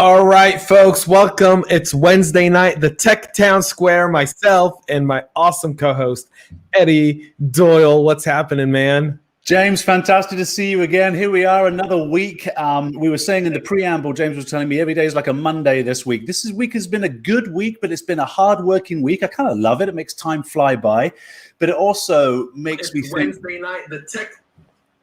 All right, folks, welcome. It's Wednesday night, the Tech Town Square, myself and my awesome co-host, Eddie Doyle. What's happening, man? James, fantastic to see you again. Here we are, another week. We were saying in the preamble, James was telling me every day is like a Monday this week. This week has been a good week, but it's been a hard-working week. I kind of love it. It makes time fly by, but it also makes me think... Wednesday night, the Tech...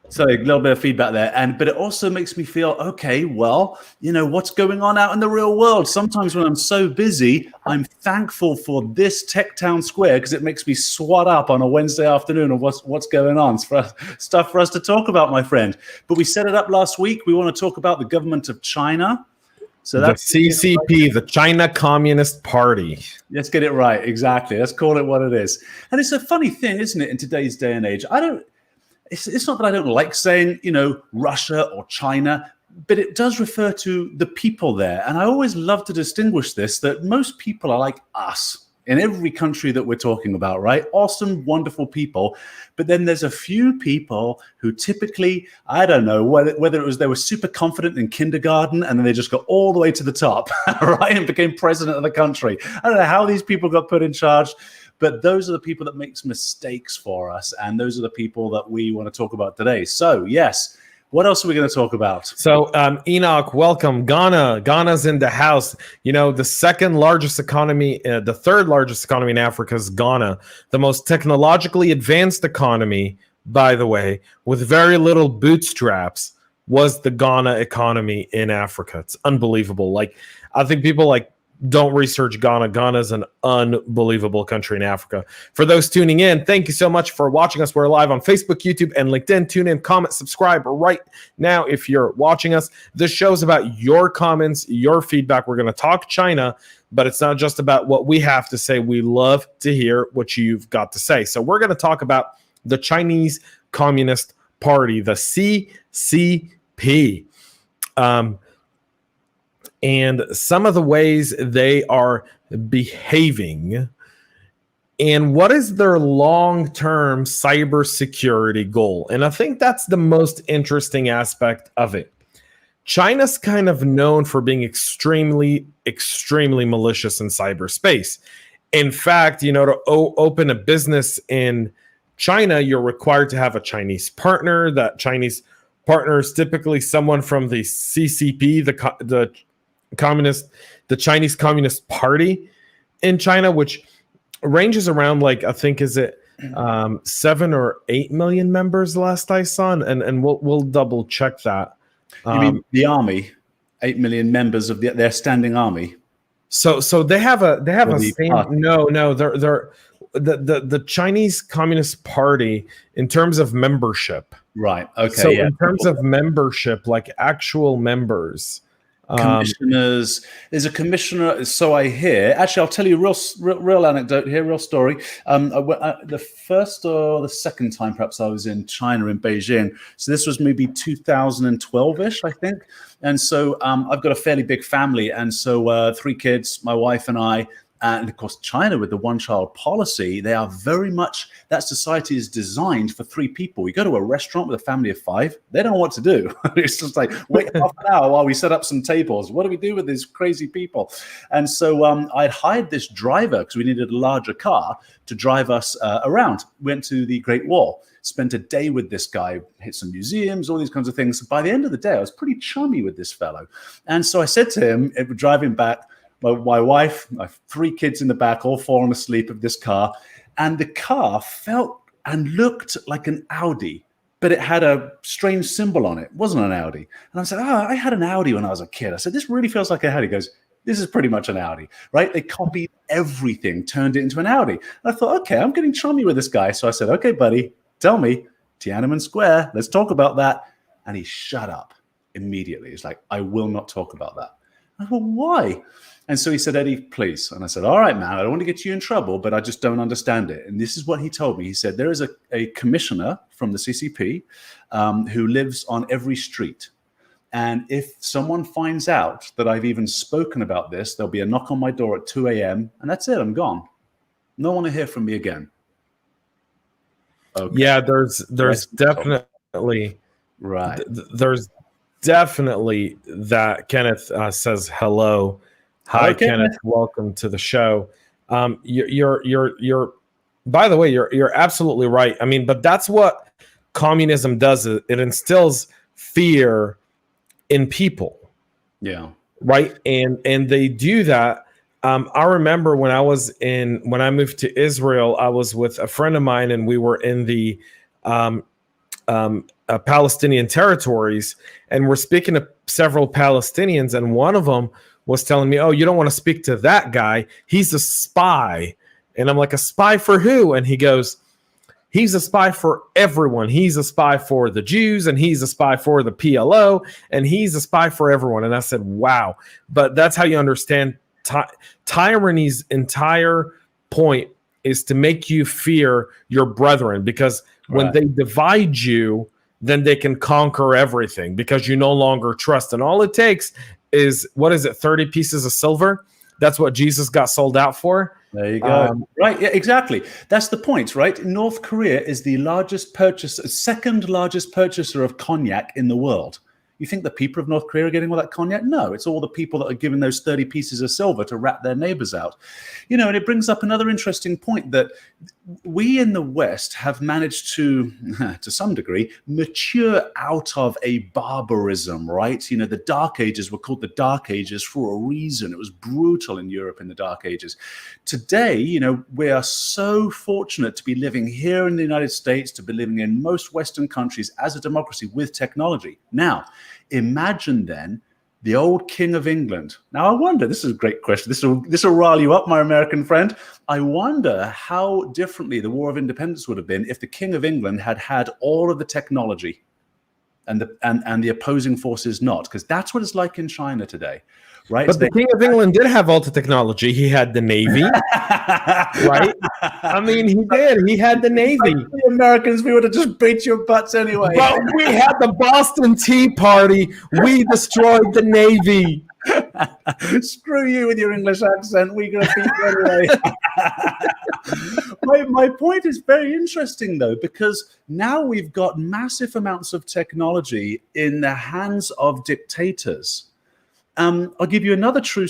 Sorry, a little bit of feedback there. But it also makes me feel, okay, well, you know, what's going on out in the real world? Sometimes when I'm so busy, I'm thankful for this Tech Town Square because it makes me swat up on a Wednesday afternoon of what's going on. It's stuff for us to talk about, my friend. But we set it up last week. We want to talk about the government of China. So that's the CCP, the China Communist Party. Let's get it right. Exactly. Let's call it what it is. And it's a funny thing, isn't it, in today's day and age? It's not that I don't like saying, you know, Russia or China, but it does refer to the people there. And I always love to distinguish this, that most people are like us in every country that we're talking about, right? Awesome, wonderful people. But then there's a few people who typically, I don't know, whether it was they were super confident in kindergarten and then they just got all the way to the top, right? And became president of the country. I don't know how these people got put in charge. But those are the people that makes mistakes for us. And those are the people that we want to talk about today. So, yes, what else are we going to talk about? So, Enoch, welcome. Ghana's in the house. You know, the second largest economy, the third largest economy in Africa is Ghana. The most technologically advanced economy, by the way, with very little bootstraps, was the Ghana economy in Africa. It's unbelievable. Like, I think people don't research Ghana. Ghana is an unbelievable country in Africa. For those tuning in, thank you so much for watching us. We're live on Facebook, YouTube, and LinkedIn. Tune in, comment, subscribe right now if you're watching us. This show is about your comments, your feedback. We're going to talk China, but it's not just about what we have to say. We love to hear what you've got to say. So we're going to talk about the Chinese Communist Party, the CCP. And some of the ways they are behaving, and what is their long-term cybersecurity goal. And I think that's the most interesting aspect of it. China's kind of known for being extremely, extremely malicious in cyberspace. In fact, you know, to open a business in China, you're required to have a Chinese partner. That Chinese partner is typically someone from the CCP, the Chinese Communist Party in China, which ranges around I think is it 7 or 8 million members last I saw, and we'll double check that. You mean the army? 8 million members of their standing army. So they have a same. No, they're the Chinese Communist Party in terms of membership. Right. Okay. So in terms of membership, like actual members. Commissioners, there's a commissioner, so I hear. Actually, I'll tell you a real anecdote here, real story. The first or the second time perhaps I was in China, in Beijing. So this was maybe 2012-ish, I think. And so I've got a fairly big family. And so 3 kids, my wife and I. And of course, China with the one-child policy, they are very much, that society is designed for 3 people. You go to a restaurant with a family of 5, they don't know what to do. It's just like, wait half an hour while we set up some tables. What do we do with these crazy people? And so I'd hired this driver because we needed a larger car to drive us around. Went to the Great Wall, spent a day with this guy, hit some museums, all these kinds of things. By the end of the day, I was pretty chummy with this fellow. And so I said to him, driving back, my wife, my 3 kids in the back, all falling asleep of this car. And the car felt and looked like an Audi, but it had a strange symbol on it. It wasn't an Audi. And I said, I had an Audi when I was a kid. I said, this really feels like an Audi. He goes, this is pretty much an Audi, right? They copied everything, turned it into an Audi. And I thought, okay, I'm getting chummy with this guy. So I said, okay, buddy, tell me, Tiananmen Square, let's talk about that. And he shut up immediately. He's like, I will not talk about that. I thought, why? And so he said, Eddie, please. And I said, all right, man, I don't want to get you in trouble, but I just don't understand it. And this is what he told me. He said, there is a commissioner from the CCP who lives on every street. And if someone finds out that I've even spoken about this, there'll be a knock on my door at 2 a.m. and that's it. I'm gone. No one will hear from me again. Okay. Yeah, there's definitely right. There's definitely that. Kenneth says hello. Hi, Hello, Kenneth. Kenneth. Welcome to the show. You're. By the way, you're absolutely right. I mean, but that's what communism does. It instills fear in people. Yeah. Right. And they do that. I remember when I moved to Israel, I was with a friend of mine, and we were in the Palestinian territories, and we're speaking to several Palestinians, and one of them was telling me, "Oh, you don't want to speak to that guy. He's a spy." And I'm like, "A spy for who?" And he goes, "He's a spy for everyone. He's a spy for the Jews, and he's a spy for the PLO, and he's a spy for everyone." And I said, "Wow." But that's how you understand tyranny's entire point is to make you fear your brethren, because when they divide you, then they can conquer everything, because you no longer trust. And all it takes is, what is it, 30 pieces of silver? That's what Jesus got sold out for. There you go. Right. Yeah, exactly. That's the point, right? North Korea is the second largest purchaser of cognac in the world. You think the people of North Korea are getting all that cognac? No, it's all the people that are giving those 30 pieces of silver to rat their neighbors out. You know, and it brings up another interesting point, that we in the West have managed to some degree, mature out of a barbarism, right? You know, the Dark Ages were called the Dark Ages for a reason. It was brutal in Europe in the Dark Ages. Today, you know, we are so fortunate to be living here in the United States, to be living in most Western countries as a democracy with technology. Now, imagine then the old King of England. Now, I wonder, this is a great question. This will rile you up, my American friend. I wonder how differently the War of Independence would have been if the King of England had all of the technology and the opposing forces not, because that's what it's like in China today. Right. But the King of England did have all the technology. He had the Navy, right? I mean, he did. He had the Navy. Like the Americans, we would have just beat your butts anyway. But we had the Boston Tea Party. We destroyed the Navy. Screw you with your English accent. We're going to beat you anyway. My point is very interesting, though, because now we've got massive amounts of technology in the hands of dictators. I'll give you another true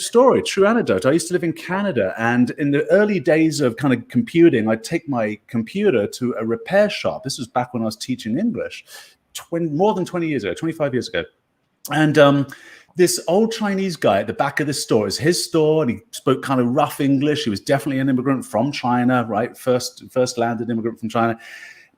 anecdote. I used to live in Canada, and in the early days of kind of computing, I'd take my computer to a repair shop. This was back when I was teaching English, more than 20 years ago, 25 years ago. And this old Chinese guy at the back of the store, is his store, and he spoke kind of rough English. He was definitely an immigrant from China, right? First landed immigrant from China.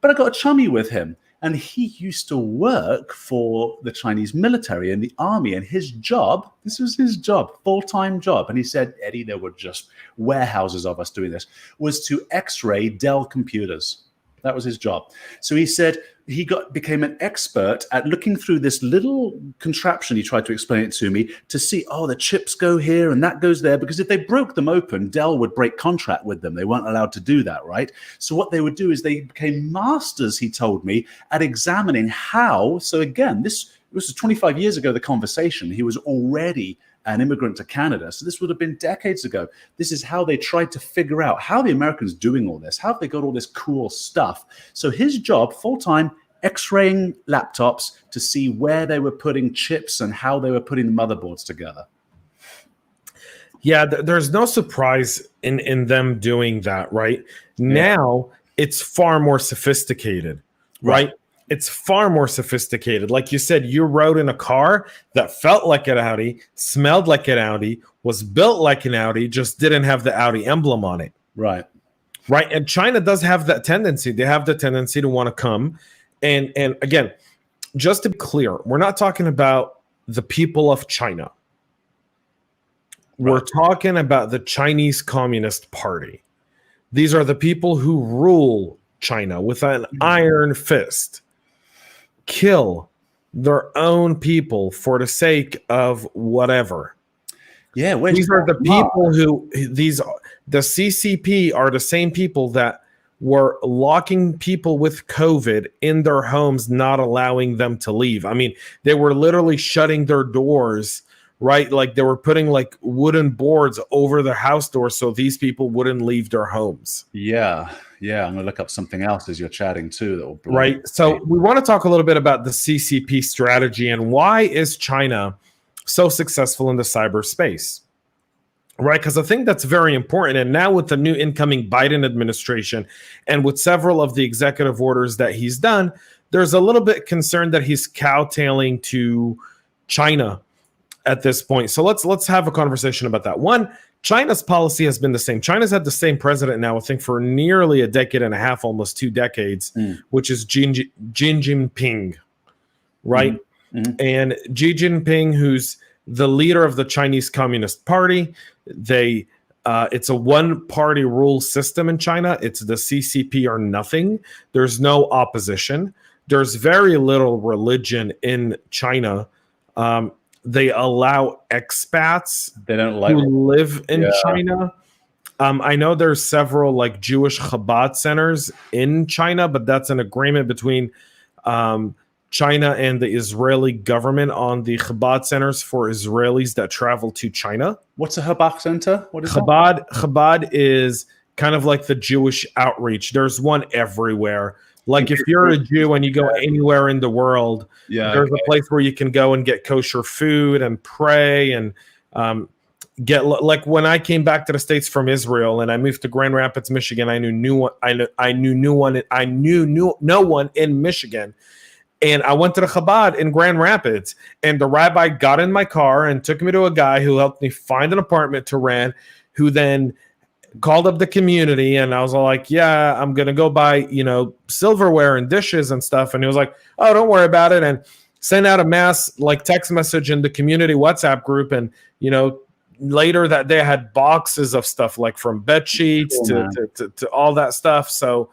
But I got a chummy with him. And he used to work for the Chinese military and the army. And his job, this was his job, full-time job. And he said, "Eddie, there were just warehouses of us doing this," was to X-ray Dell computers. That was his job. So he said he became an expert at looking through this little contraption. He tried to explain it to me to see, oh, the chips go here and that goes there. Because if they broke them open, Dell would break contract with them. They weren't allowed to do that, right? So what they would do is they became masters, he told me, at examining how. So again, this was 25 years ago, the conversation. He was already an immigrant to Canada. So this would have been decades ago. This is how they tried to figure out how the Americans doing all this, how have they got all this cool stuff. So his job, full-time, X-raying laptops to see where they were putting chips and how they were putting the motherboards together. Yeah, there's no surprise in them doing that, right? Yeah. Now it's far more sophisticated, right? It's far more sophisticated. Like you said, you rode in a car that felt like an Audi, smelled like an Audi, was built like an Audi, just didn't have the Audi emblem on it. Right. Right. And China does have that tendency. They have the tendency to want to come. And again, just to be clear, we're not talking about the people of China. Right. We're talking about the Chinese Communist Party. These are the people who rule China with an iron fist. Kill their own people for the sake of whatever. Yeah, these are the people the CCP are the same people that were locking people with COVID in their homes, not allowing them to leave. I mean, they were literally shutting their doors right? Like they were putting like wooden boards over their house doors so these people wouldn't leave their homes. Yeah. I'm going to look up something else as you're chatting too. That will blow Right. So we want to talk a little bit about the CCP strategy and why is China so successful in the cyberspace? Right, because I think that's very important. And now with the new incoming Biden administration and with several of the executive orders that he's done, there's a little bit concerned that he's cowtailing to China at this point. So let's have a conversation about that. One, China's policy has been the same. China's had the same president now, I think, for nearly a decade and a half, almost 2 decades, which is Xi Jinping, right? And Xi Jinping, who's the leader of the Chinese Communist Party, it's a one-party rule system in China. It's the CCP or nothing. There's no opposition. There's very little religion in China. They allow expats who live in China. I know there's several like Jewish Chabad centers in China, but that's an agreement between China and the Israeli government on the Chabad centers for Israelis that travel to China. What's a Chabad center? What is Chabad? That? Chabad is kind of like the Jewish outreach. There's one everywhere. Like if you're a Jew and you go anywhere in the world, there's a place where you can go and get kosher food and pray and get like when I came back to the States from Israel and I moved to Grand Rapids, Michigan. I knew no one in Michigan. And I went to the Chabad in Grand Rapids, and the rabbi got in my car and took me to a guy who helped me find an apartment to rent, who then called up the community. And I was all like, yeah, I'm going to go buy, silverware and dishes and stuff. And he was like, oh, don't worry about it. And sent out a mass like text message in the community WhatsApp group. And, later that day I had boxes of stuff like from bed sheets to all that stuff. So,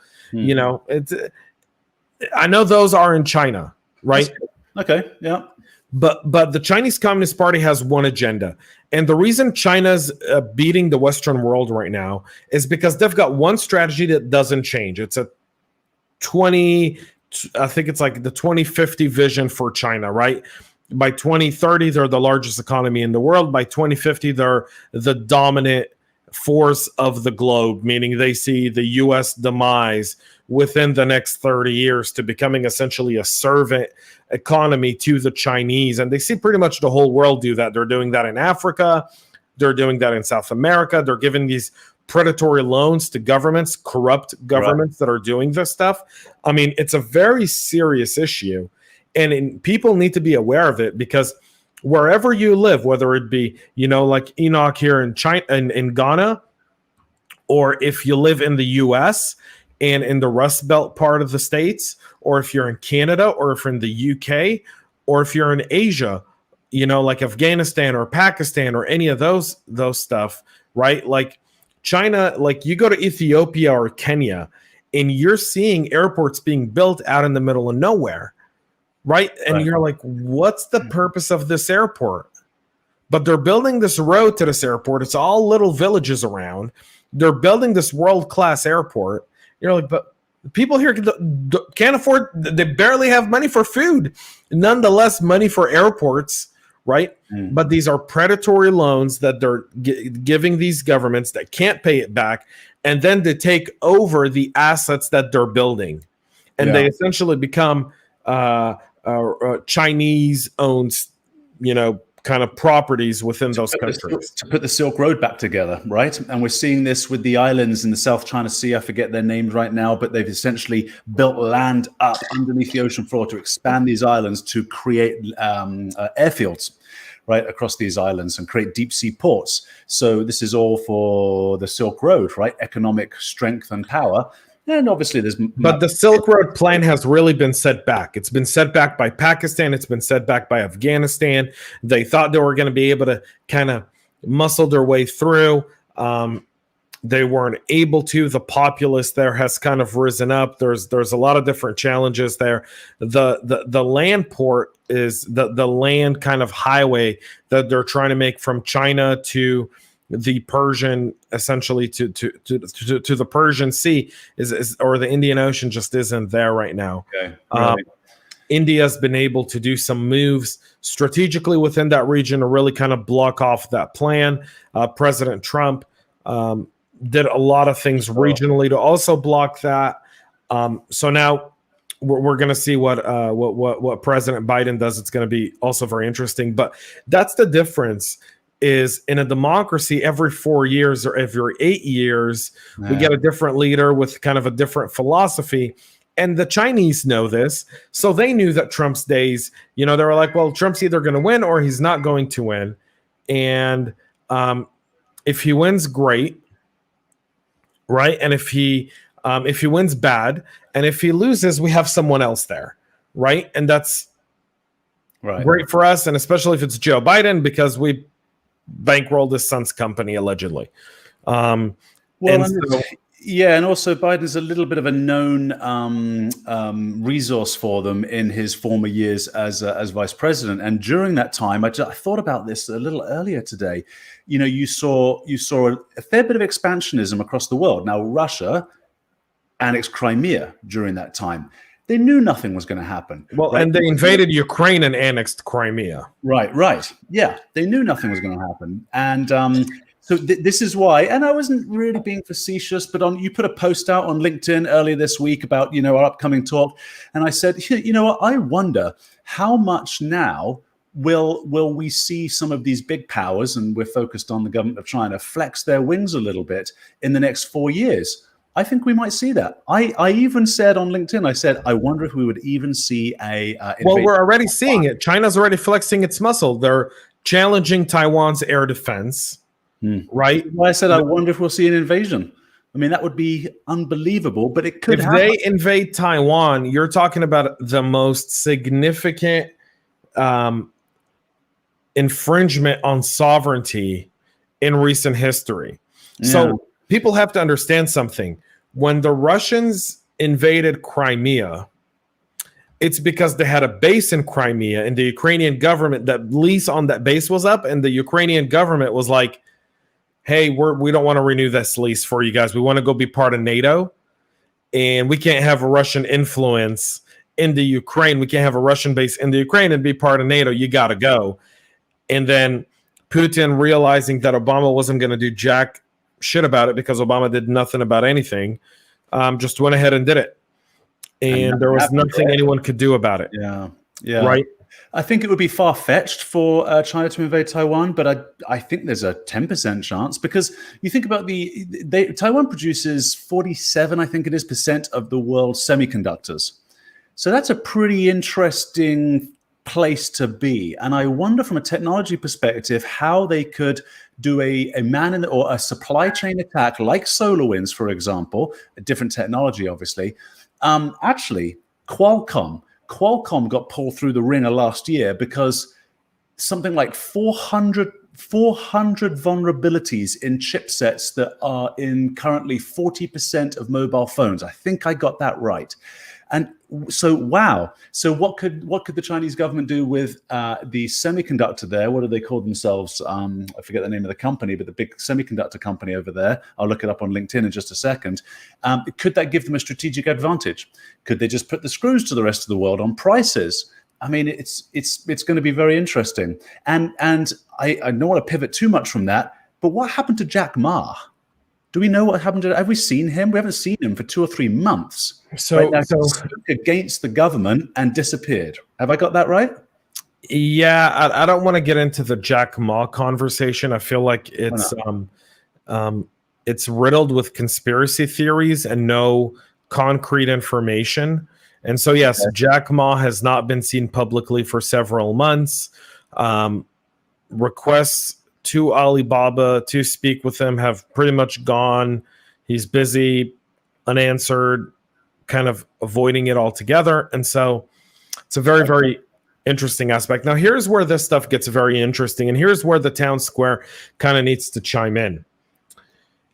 I know those are in China, right? Okay, yeah. But the Chinese Communist Party has one agenda. And the reason China's beating the Western world right now is because they've got one strategy that doesn't change. It's I think it's like the 2050 vision for China, right? By 2030, they're the largest economy in the world. By 2050, they're the dominant force of the globe, meaning they see the U.S. demise within the next 30 years to becoming essentially a servant economy to the Chinese. And they see pretty much the whole world do that. They're doing that in Africa. They're doing that in South America. They're giving these predatory loans to governments, corrupt governments that are doing this stuff. I mean, it's a very serious issue. And people need to be aware of it because wherever you live, whether it be, like Enoch here in China, in Ghana, or if you live in the US and in the Rust Belt part of the States, or if you're in Canada, or if you're in the UK, or if you're in Asia, like Afghanistan or Pakistan or any of those stuff, right? Like China, like you go to Ethiopia or Kenya and you're seeing airports being built out in the middle of nowhere. Right. And you're like, what's the purpose of this airport? But they're building this road to this airport. It's all little villages around. They're building this world-class airport. You're like, but people here can't afford, they barely have money for food. Nonetheless, money for airports, right? But these are predatory loans that they're giving these governments that can't pay it back. And then they take over the assets that they're building. And they essentially become Chinese-owned, kind of properties within those countries. To put the Silk Road back together, right? And we're seeing this with the islands in the South China Sea. I forget their names right now, but they've essentially built land up underneath the ocean floor to expand these islands to create airfields, right, across these islands and create deep sea ports. So this is all for the Silk Road, right? Economic strength and power. And obviously but the Silk Road plan has really been set back. It's been set back by Pakistan. It's been set back by Afghanistan. They thought they were going to be able to kind of muscle their way through. They weren't able to. The populace there has kind of risen up. There's a lot of different challenges there. The land port is the land kind of highway that they're trying to make from China to the Persian, essentially to the Persian Sea is or the Indian Ocean just isn't there right now. Okay. Right. India's been able to do some moves strategically within that region to really kind of block off that plan. President Trump did a lot of things regionally to also block that. So now we're going to see what President Biden does. It's going to be also very interesting. But that's the difference. Is in a democracy, every 4 years or every 8 years, we get a different leader with kind of a different philosophy. And the Chinese know this. So they knew that Trump's days, they were like, well, Trump's either going to win or he's not going to win. And if he wins, great. Right. And if he wins, bad. And if he loses, we have someone else there. Right. And that's great for us. And especially if it's Joe Biden, because we bankrolled his son's company allegedly. And also Biden's a little bit of a known resource for them in his former years as vice president. And during that time, I thought about this a little earlier today. You saw a fair bit of expansionism across the world. Now, Russia annexed Crimea during that time. They knew nothing was going to happen. Well, right? And they invaded Ukraine and annexed Crimea. Right. Yeah, they knew nothing was going to happen. And so this is why, and I wasn't really being facetious, but you put a post out on LinkedIn earlier this week about, our upcoming talk. And I said, I wonder how much now will we see some of these big powers, and we're focused on the government of China, flex their wings a little bit in the next 4 years. I think we might see that. I even said on LinkedIn, I wonder if we would even see a... well, we're already seeing it. China's already flexing its muscle. They're challenging Taiwan's air defense, right? Well, I said, I wonder if we'll see an invasion. I mean, that would be unbelievable, but it could happen. If they invade Taiwan, you're talking about the most significant infringement on sovereignty in recent history. Yeah. So people have to understand something. When the Russians invaded Crimea, it's because they had a base in Crimea, and the Ukrainian government, that lease on that base was up, and the Ukrainian government was like, hey, we don't want to renew this lease for you guys. We want to go be part of NATO, and we can't have a Russian influence in the Ukraine. We can't have a Russian base in the Ukraine and be part of NATO. You got to go. And then Putin, realizing that Obama wasn't going to do jack shit about it because Obama did nothing about anything, just went ahead and did it. And there was nothing anyone could do about it. Yeah. Right? I think it would be far-fetched for China to invade Taiwan, but I think there's a 10% chance, because you think about Taiwan produces 47, I think it is, percent of the world's semiconductors. So that's a pretty interesting place to be. And I wonder from a technology perspective how they could do a or a supply chain attack like SolarWinds, for example, a different technology, obviously. Actually, Qualcomm got pulled through the ringer last year because something like 400 vulnerabilities in chipsets that are in currently 40% of mobile phones. I think I got that right. And so, wow. So what could the Chinese government do with the semiconductor there? What do they call themselves? I forget the name of the company, but the big semiconductor company over there. I'll look it up on LinkedIn in just a second. Could that give them a strategic advantage? Could they just put the screws to the rest of the world on prices? I mean, it's going to be very interesting. And I don't want to pivot too much from that, but what happened to Jack Ma? Do we know what happened to? Have we seen him? We haven't seen him for 2 or 3 months. So against the government and disappeared. Have I got that right? Yeah, I don't want to get into the Jack Ma conversation. I feel like it's riddled with conspiracy theories and no concrete information. And so, yes, okay. Jack Ma has not been seen publicly for several months. Requests to Alibaba to speak with him have pretty much gone. He's busy, unanswered, kind of avoiding it altogether. And so it's a very, very interesting aspect. Now, here's where this stuff gets very interesting. And here's where the town square kind of needs to chime in.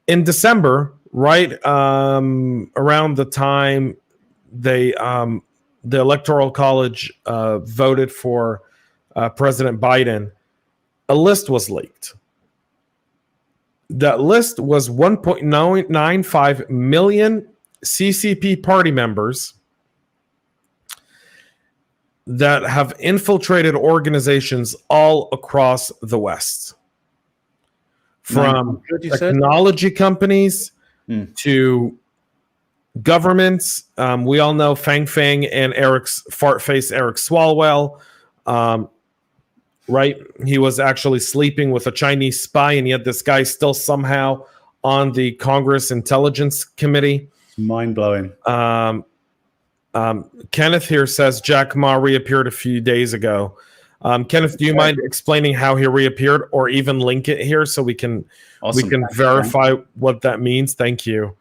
In December, right around the time the Electoral College voted for President Biden, a list was leaked. That list was 1.95 million CCP party members that have infiltrated organizations all across the West, from technology companies to governments. We all know Fang Fang and Eric's fart face, Eric Swalwell. Right? He was actually sleeping with a Chinese spy, and yet this guy's still somehow on the Congress Intelligence Committee. Mind-blowing. Kenneth here says Jack Ma reappeared a few days ago. Kenneth, do you mind explaining how he reappeared, or even link it here so we can verify what that means? Thank you.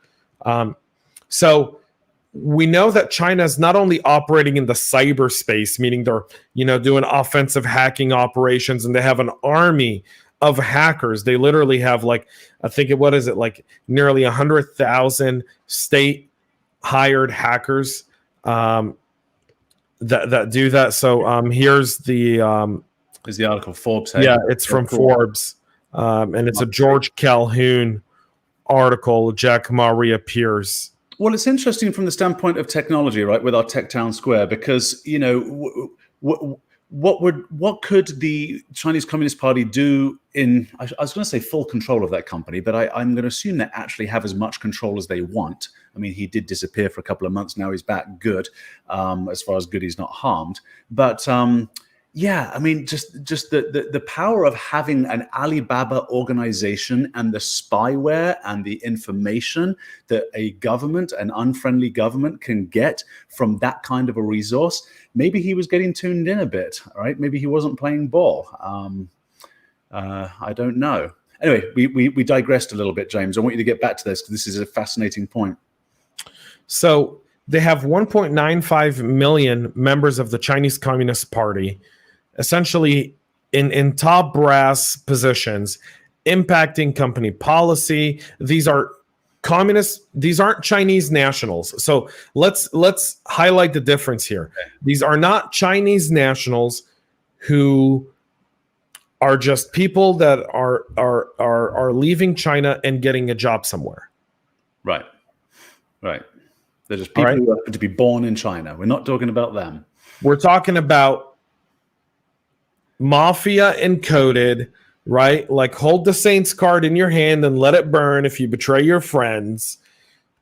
So we know that China is not only operating in the cyberspace, meaning they're doing offensive hacking operations, and they have an army of hackers. They literally have nearly 100,000 state hired hackers that do that. So here's the is the article Forbes? Yeah, it's from Forbes, and it's a George Calhoun article. Jack Ma reappears. Well, it's interesting from the standpoint of technology, right? With our Tech Town Square, because what could the Chinese Communist Party do in? I was going to say full control of that company, but I'm going to assume they actually have as much control as they want. I mean, he did disappear for a couple of months. Now he's back. Good, as far as good, he's not harmed. But yeah, I mean, just the power of having an Alibaba organization and the spyware and the information that a government, an unfriendly government, can get from that kind of a resource. Maybe he was getting tuned in a bit, right? Maybe he wasn't playing ball. I don't know. Anyway, we digressed a little bit, James. I want you to get back to this because this is a fascinating point. So they have 1.95 million members of the Chinese Communist Party, essentially in top brass positions, impacting company policy. These are communists. These aren't Chinese nationals. So let's highlight the difference here. These are not Chinese nationals who are just people that are leaving China and getting a job somewhere. Right. They're just people who happen to be born in China. We're not talking about them. We're talking about mafia encoded, right? Like hold the Saints card in your hand and let it burn if you betray your friends.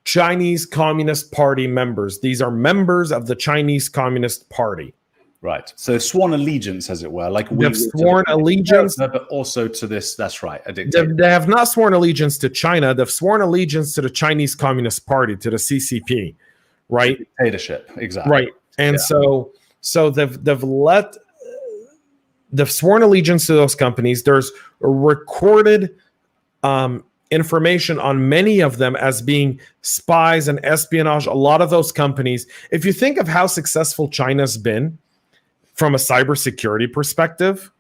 Chinese Communist Party members. These are members of the Chinese Communist Party. Right. So sworn allegiance, as it were. Like they've sworn allegiance. But also to this, that's right, a dictator. They have not sworn allegiance to China. They've sworn allegiance to the Chinese Communist Party, to the CCP, right? Dictatorship, exactly. Right. And so they've sworn allegiance to those companies. There's recorded information on many of them as being spies and espionage. A lot of those companies, if you think of how successful China's been from a cybersecurity perspective,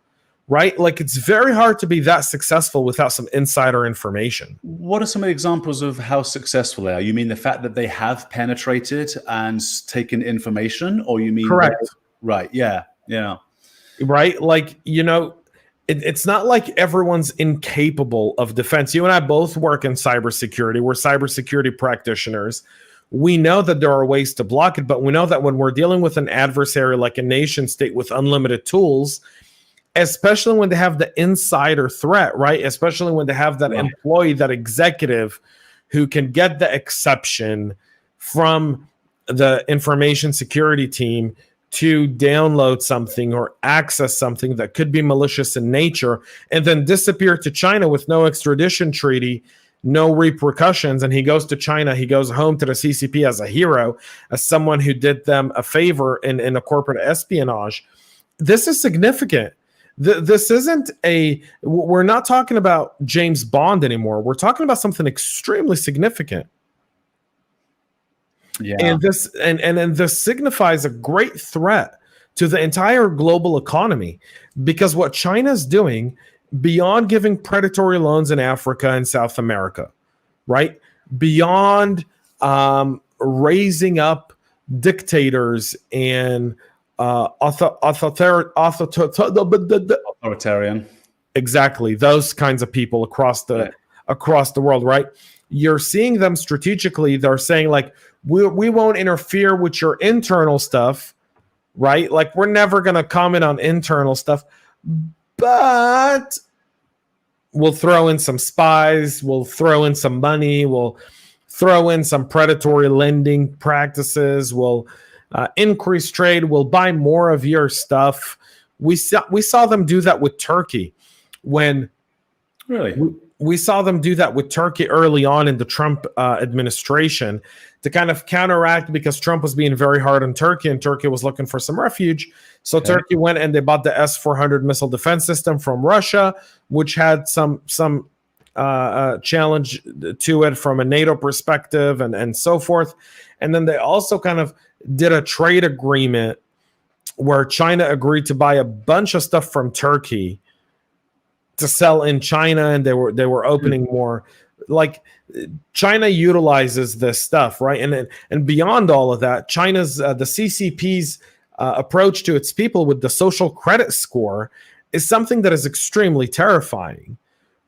right? Like it's very hard to be that successful without some insider information. What are some of the examples of how successful they are? You mean the fact that they have penetrated and taken information, or you mean correct? Right. Yeah. Right. Like, it's not like everyone's incapable of defense. You and I both work in cybersecurity. We're cybersecurity practitioners. We know that there are ways to block it, but we know that when we're dealing with an adversary like a nation state with unlimited tools, especially when they have the insider threat, right? Especially when they have that employee, that executive who can get the exception from the information security team to download something or access something that could be malicious in nature and then disappear to China with no extradition treaty, no repercussions. And he goes to China, he goes home to the CCP as a hero, as someone who did them a favor in a corporate espionage. This is significant. This isn't we're not talking about James Bond anymore. We're talking about something extremely significant. Yeah. And this signifies a great threat to the entire global economy, because what China's doing, beyond giving predatory loans in Africa and South America, right? Beyond raising up dictators and authoritarian, exactly, those kinds of people across the world, right? You're seeing them strategically. They're saying like, we won't interfere with your internal stuff, right? Like, we're never going to comment on internal stuff, but we'll throw in some spies, we'll throw in some money, we'll throw in some predatory lending practices, we'll increase trade, we'll buy more of your stuff. We saw them do that with Turkey when we saw them do that with Turkey early on in the Trump administration to kind of counteract, because Trump was being very hard on Turkey and Turkey was looking for some refuge. So Turkey went and they bought the S-400 missile defense system from Russia, which had some challenge to it from a NATO perspective and so forth. And then they also kind of did a trade agreement where China agreed to buy a bunch of stuff from Turkey to sell in China, and they were opening more. Like, China utilizes this stuff, right? And beyond all of that, China's the CCP's approach to its people with the social credit score is something that is extremely terrifying,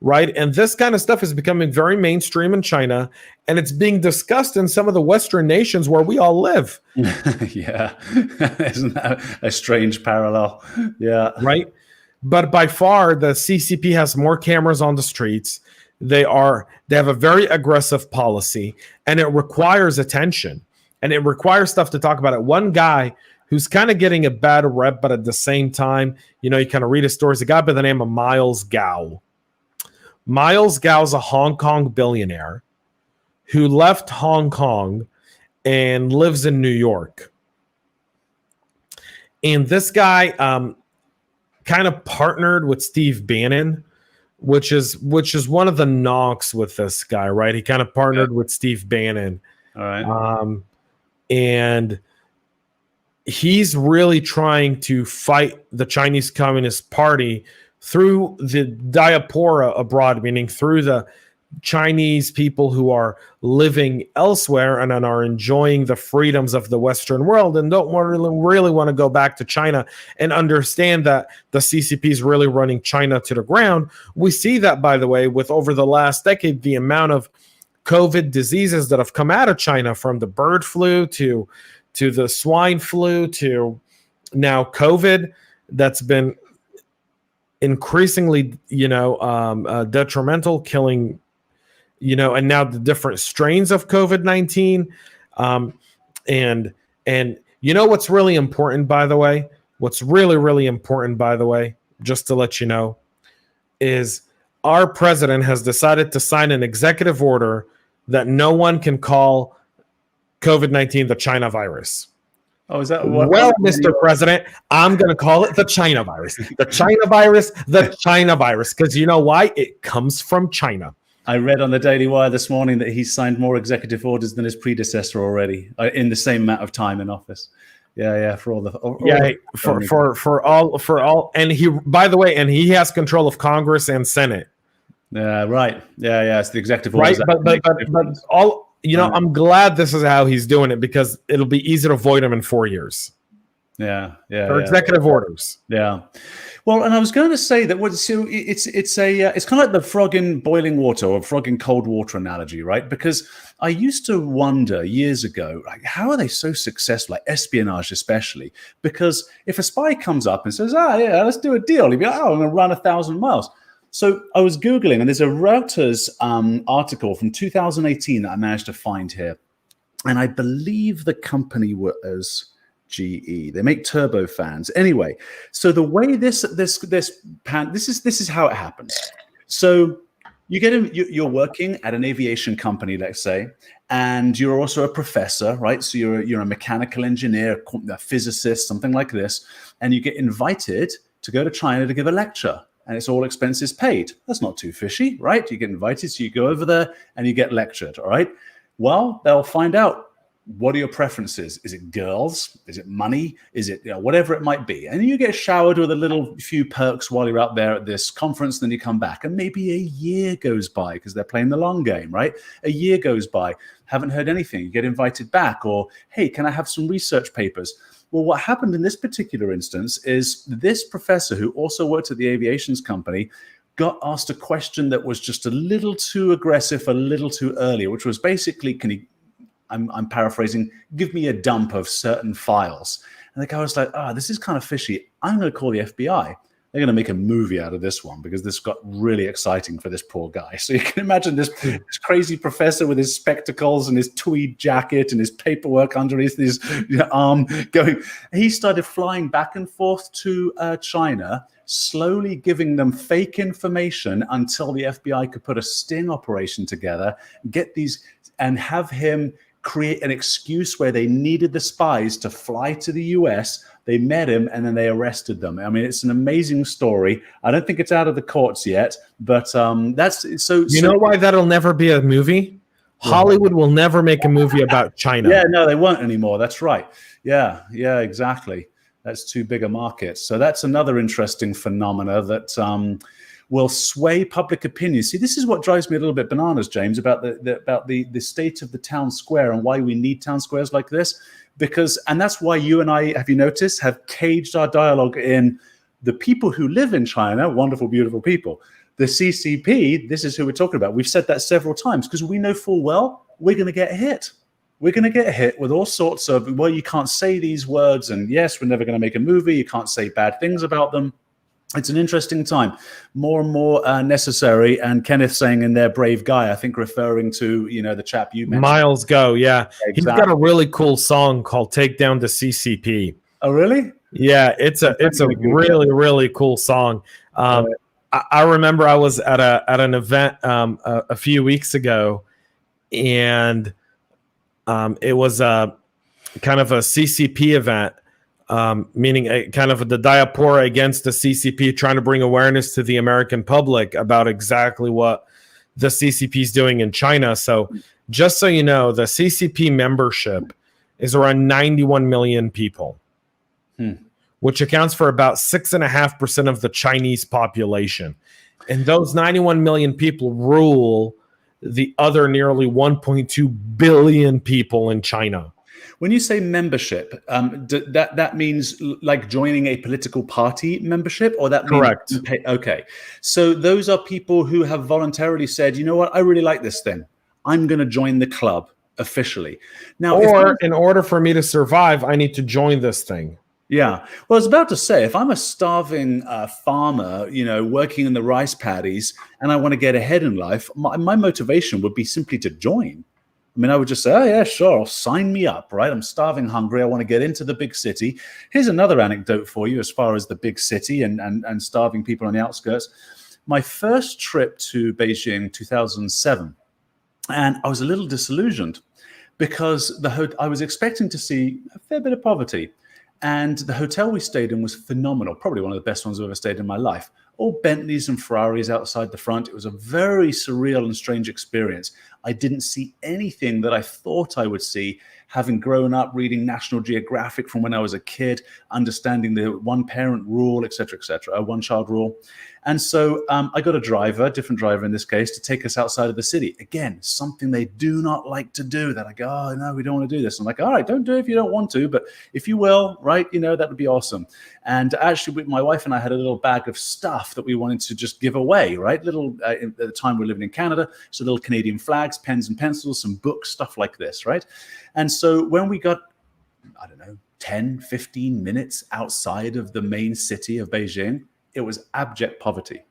right? And this kind of stuff is becoming very mainstream in China, and it's being discussed in some of the Western nations where we all live. Yeah, isn't that a strange parallel? Yeah, right. But by far, the CCP has more cameras on the streets. They have a very aggressive policy, and it requires attention, and it requires stuff to talk about it. One guy who's kind of getting a bad rep, but at the same time, you kind of read his stories, a guy by the name of Miles Gao. Miles Gao's a Hong Kong billionaire who left Hong Kong and lives in New York. And this guy kind of partnered with Steve Bannon, which is one of the knocks with this guy, right? He kind of partnered with Steve Bannon. All right. And he's really trying to fight the Chinese Communist Party through the diaspora abroad, meaning through the Chinese people who are living elsewhere and are enjoying the freedoms of the Western world and don't really want to go back to China and understand that the CCP is really running China to the ground. We see that, by the way, with over the last decade, the amount of COVID diseases that have come out of China, from the bird flu to the swine flu to now COVID, that's been increasingly, detrimental, killing, and now the different strains of COVID-19. And what's really important, by the way, what's really, really important, by the way, just to let you know, is our president has decided to sign an executive order that no one can call COVID-19 the China virus. Oh, is that what? Well, Mr. President, I'm going to call it the China virus. The China virus, the China virus. Because you know why? It comes from China. I read on the Daily Wire this morning that he signed more executive orders than his predecessor already in the same amount of time in office. Yeah, for all. And he, by the way, and he has control of Congress and Senate. Yeah, right. Yeah. It's the executive orders. Right, but all. I'm glad this is how he's doing it, because it'll be easy to avoid him in 4 years. Yeah. Or executive orders. Yeah. Well, and I was going to say that it's kind of like the frog in boiling water or frog in cold water analogy, right? Because I used to wonder years ago, like, how are they so successful, like espionage especially? Because if a spy comes up and says, let's do a deal, he'd be like, I'm going to run 1,000 miles. So I was Googling, and there's a Reuters article from 2018 that I managed to find here. And I believe the company was GE. They make turbofans. Anyway, so the way this is how it happens. So you're working at an aviation company, let's say, and you're also a professor, right? So you're a mechanical engineer, a physicist, something like this, and you get invited to go to China to give a lecture. And it's all expenses paid. That's not too fishy, right? You get invited, so you go over there and you get lectured, all right? Well, they'll find out, what are your preferences? Is it girls? Is it money? Is it whatever it might be? And you get showered with a few perks while you're out there at this conference, then you come back. And maybe a year goes by because they're playing the long game, right? A year goes by, haven't heard anything. You get invited back, or, hey, can I have some research papers? Well, what happened in this particular instance is this professor, who also worked at the aviations company, got asked a question that was just a little too aggressive, a little too early, which was basically, I'm paraphrasing, give me a dump of certain files. And the guy was like, this is kind of fishy. I'm going to call the FBI. They're going to make a movie out of this one because this got really exciting for this poor guy. So you can imagine this crazy professor with his spectacles and his tweed jacket and his paperwork underneath his arm going. He started flying back and forth to China, slowly giving them fake information until the FBI could put a sting operation together, get these, and have him create an excuse where they needed the spies to fly to the US. They met him and then they arrested them. I mean, it's an amazing story. I don't think it's out of the courts yet, but that's so. You know why that'll never be a movie? Hollywood will never make a movie about China. Yeah, no, they won't anymore. That's right. Yeah, exactly. That's too big a market. So that's another interesting phenomena that will sway public opinion. See, this is what drives me a little bit bananas, James, about the state of the town square and why we need town squares like this. And that's why you and I, have you noticed, have caged our dialogue in the people who live in China, wonderful, beautiful people. The CCP, this is who we're talking about. We've said that several times because we know full well we're going to get hit. We're going to get hit with all sorts of, well, you can't say these words, and yes, we're never going to make a movie. You can't say bad things about them. It's an interesting time, more and more necessary. And Kenneth saying in there, brave guy, I think referring to, the chap you mentioned. Miles Go, yeah. Exactly. He's got a really cool song called Take Down the CCP. Oh, really? Yeah, it's a really, really cool song. I remember I was at an event a few weeks ago, and it was a kind of a CCP event, meaning a kind of the diaspora against the CCP, trying to bring awareness to the American public about exactly what the CCP is doing in China. So just so you know, the CCP membership is around 91 million people, which accounts for about 6.5% of the Chinese population. And those 91 million people rule the other nearly 1.2 billion people in China. When you say membership, that means like joining a political party membership, or that means correct? Okay, so those are people who have voluntarily said, you know what, I really like this thing. I'm going to join the club officially. Now, or in order for me to survive, I need to join this thing. Yeah. Well, I was about to say, if I'm a starving farmer, working in the rice paddies, and I want to get ahead in life, my motivation would be simply to join. I mean, I would just say, oh, yeah, sure, sign me up, right? I'm starving hungry. I want to get into the big city. Here's another anecdote for you as far as the big city and starving people on the outskirts. My first trip to Beijing, 2007, and I was a little disillusioned because I was expecting to see a fair bit of poverty. And the hotel we stayed in was phenomenal, probably one of the best ones I've ever stayed in my life. All Bentleys and Ferraris outside the front. It was a very surreal and strange experience. I didn't see anything that I thought I would see, having grown up reading National Geographic from when I was a kid, understanding the one-parent rule, et cetera, a one-child rule. And so I got a different driver in this case, to take us outside of the city. Again, something they do not like to do. They're like, oh, no, we don't want to do this. I'm like, all right, don't do it if you don't want to, but if you will, right, that would be awesome. And actually, my wife and I had a little bag of stuff that we wanted to just give away, right? At the time we were living in Canada, so little Canadian flags, pens and pencils, some books, stuff like this, right? And so when we got, 10, 15 minutes outside of the main city of Beijing, it was abject poverty.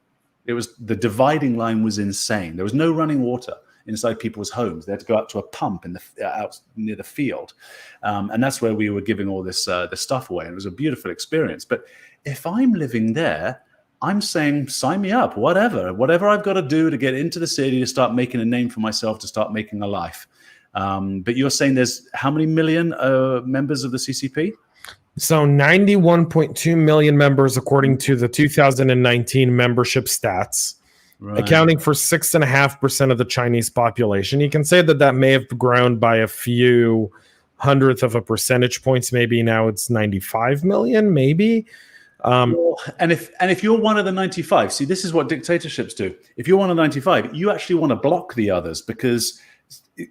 The dividing line was insane. There was no running water inside people's homes. They had to go out to a pump out near the field. And that's where we were giving all this the stuff away. And it was a beautiful experience. But if I'm living there, I'm saying, sign me up, whatever I've got to do to get into the city, to start making a name for myself, to start making a life. But you're saying there's how many million members of the CCP? So 91.2 million members, according to the 2019 membership stats, right, accounting for 6.5% of the Chinese population. You can say that may have grown by a few hundredth of a percentage points. Maybe now it's 95 million, maybe. And if you're one of the 95, see, this is what dictatorships do. If you're one of the 95, you actually want to block the others, because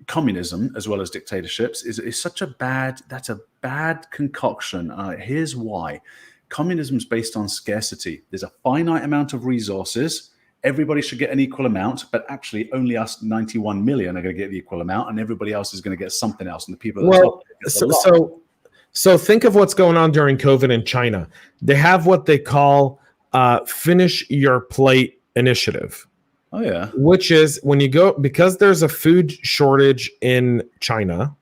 communism, as well as dictatorships, is such a bad concoction. Here's why. Communism is based on scarcity. There's a finite amount of resources. Everybody should get an equal amount, but actually only us 91 million are going to get the equal amount, and everybody else is going to get something else. And the people So think of what's going on during COVID in China. They have what they call finish your plate initiative. Oh, yeah. Which is when you go, because there's a food shortage in China,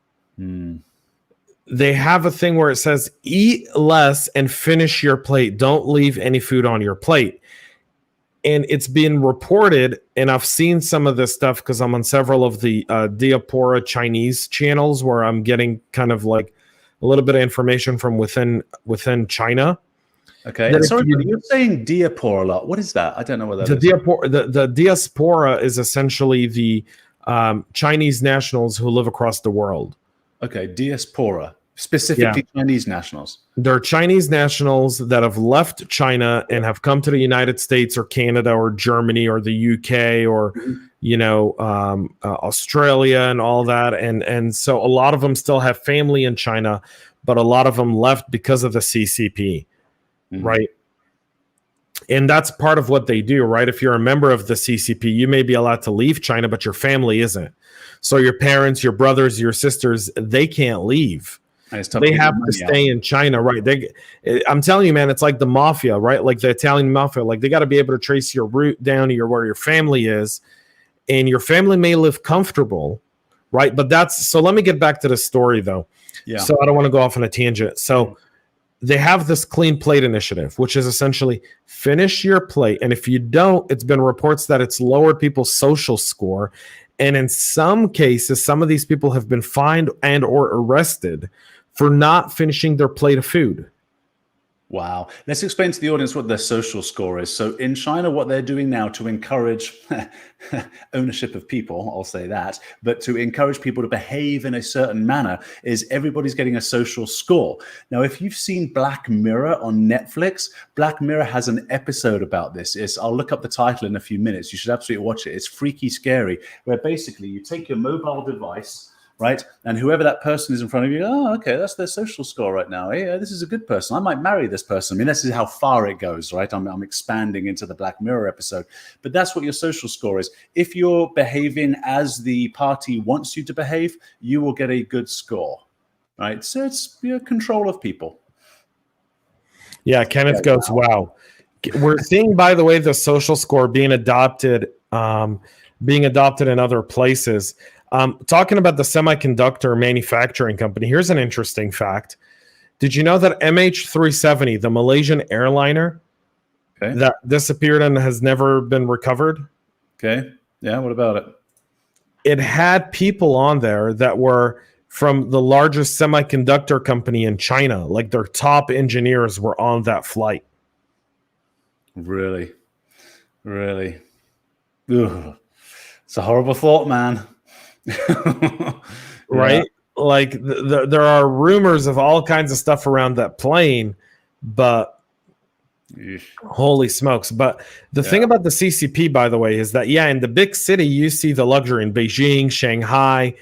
they have a thing where it says eat less and finish your plate. Don't leave any food on your plate. And it's been reported, and I've seen some of this stuff because I'm on several of the Diaspora Chinese channels where I'm getting kind of like a little bit of information from within China. Okay. And sorry, you're saying diaspora a lot. What is that? I don't know what that is. The diaspora is essentially the Chinese nationals who live across the world. Okay, diaspora, specifically Chinese nationals. They're Chinese nationals that have left China and have come to the United States or Canada or Germany or the UK or Australia and all that. And so a lot of them still have family in China, but a lot of them left because of the CCP. Right. And that's part of what they do, right? If you're a member of the CCP, you may be allowed to leave China, but your family isn't. So your parents, your brothers, your sisters, they can't leave. They have to stay in China, right? I'm telling you, man, it's like the mafia, right? Like the Italian mafia. Like they got to be able to trace your route down to where your family is, and your family may live comfortable, right? But so let me get back to the story, though. Yeah. So I don't want to go off on a tangent. So they have this clean plate initiative, which is essentially finish your plate. And if you don't, it's been reports that it's lowered people's social score. And in some cases, some of these people have been fined and or arrested for not finishing their plate of food. Wow. Let's explain to the audience what their social score is. So in China, what they're doing now to encourage ownership of people, I'll say that, but to encourage people to behave in a certain manner is everybody's getting a social score. Now, if you've seen Black Mirror on Netflix, Black Mirror has an episode about this. I'll look up the title in a few minutes. You should absolutely watch it. It's freaky scary, where basically you take your mobile device, right? And whoever that person is in front of you, oh, okay, that's their social score right now. Hey, this is a good person. I might marry this person. I mean, this is how far it goes, right? I'm expanding into the Black Mirror episode. But that's what your social score is. If you're behaving as the party wants you to behave, you will get a good score, right? So it's your control of people. Yeah, Kenneth goes, wow. We're seeing, by the way, the social score being adopted in other places. Talking about the semiconductor manufacturing company, here's an interesting fact. Did you know that MH370, the Malaysian airliner that disappeared and has never been recovered? Okay. Yeah, what about it? It had people on there that were from the largest semiconductor company in China. Like their top engineers were on that flight. Really? Really? Ugh. It's a horrible thought, man. Right? Like there are rumors of all kinds of stuff around that plane, but holy smokes. But the thing about the CCP, by the way, is that, in the big city, you see the luxury in Beijing, Shanghai.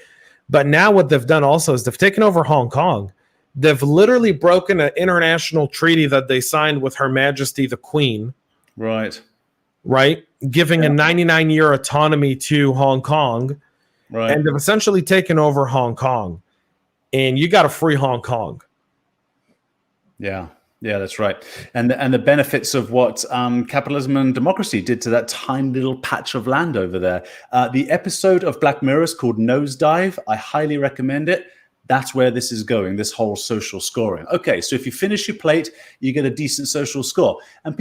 But now what they've done also is they've taken over Hong Kong. They've literally broken an international treaty that they signed with Her Majesty the Queen. Right. Giving a 99-year autonomy to Hong Kong. Right. And they've essentially taken over Hong Kong. And you got to free Hong Kong. Yeah, that's right. And the benefits of what capitalism and democracy did to that tiny little patch of land over there. The episode of Black Mirror is called Nosedive. I highly recommend it. That's where this is going, this whole social scoring. Okay, so if you finish your plate, you get a decent social score. And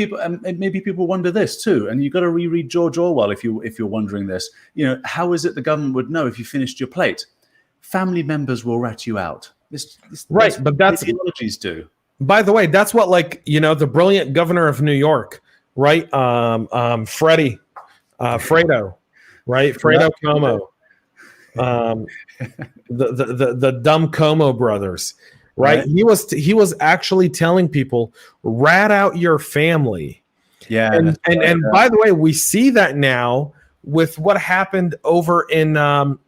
maybe people wonder this too. And you've got to reread George Orwell if you're wondering this. How is it the government would know if you finished your plate? Family members will rat you out. Right, but that's ideologies do. By the way, that's what the brilliant governor of New York, right? Fredo, right? Fredo Como. The dumb Como brothers, right? He was actually telling people, rat out your family. Yeah. And by the way, we see that now with what happened over in on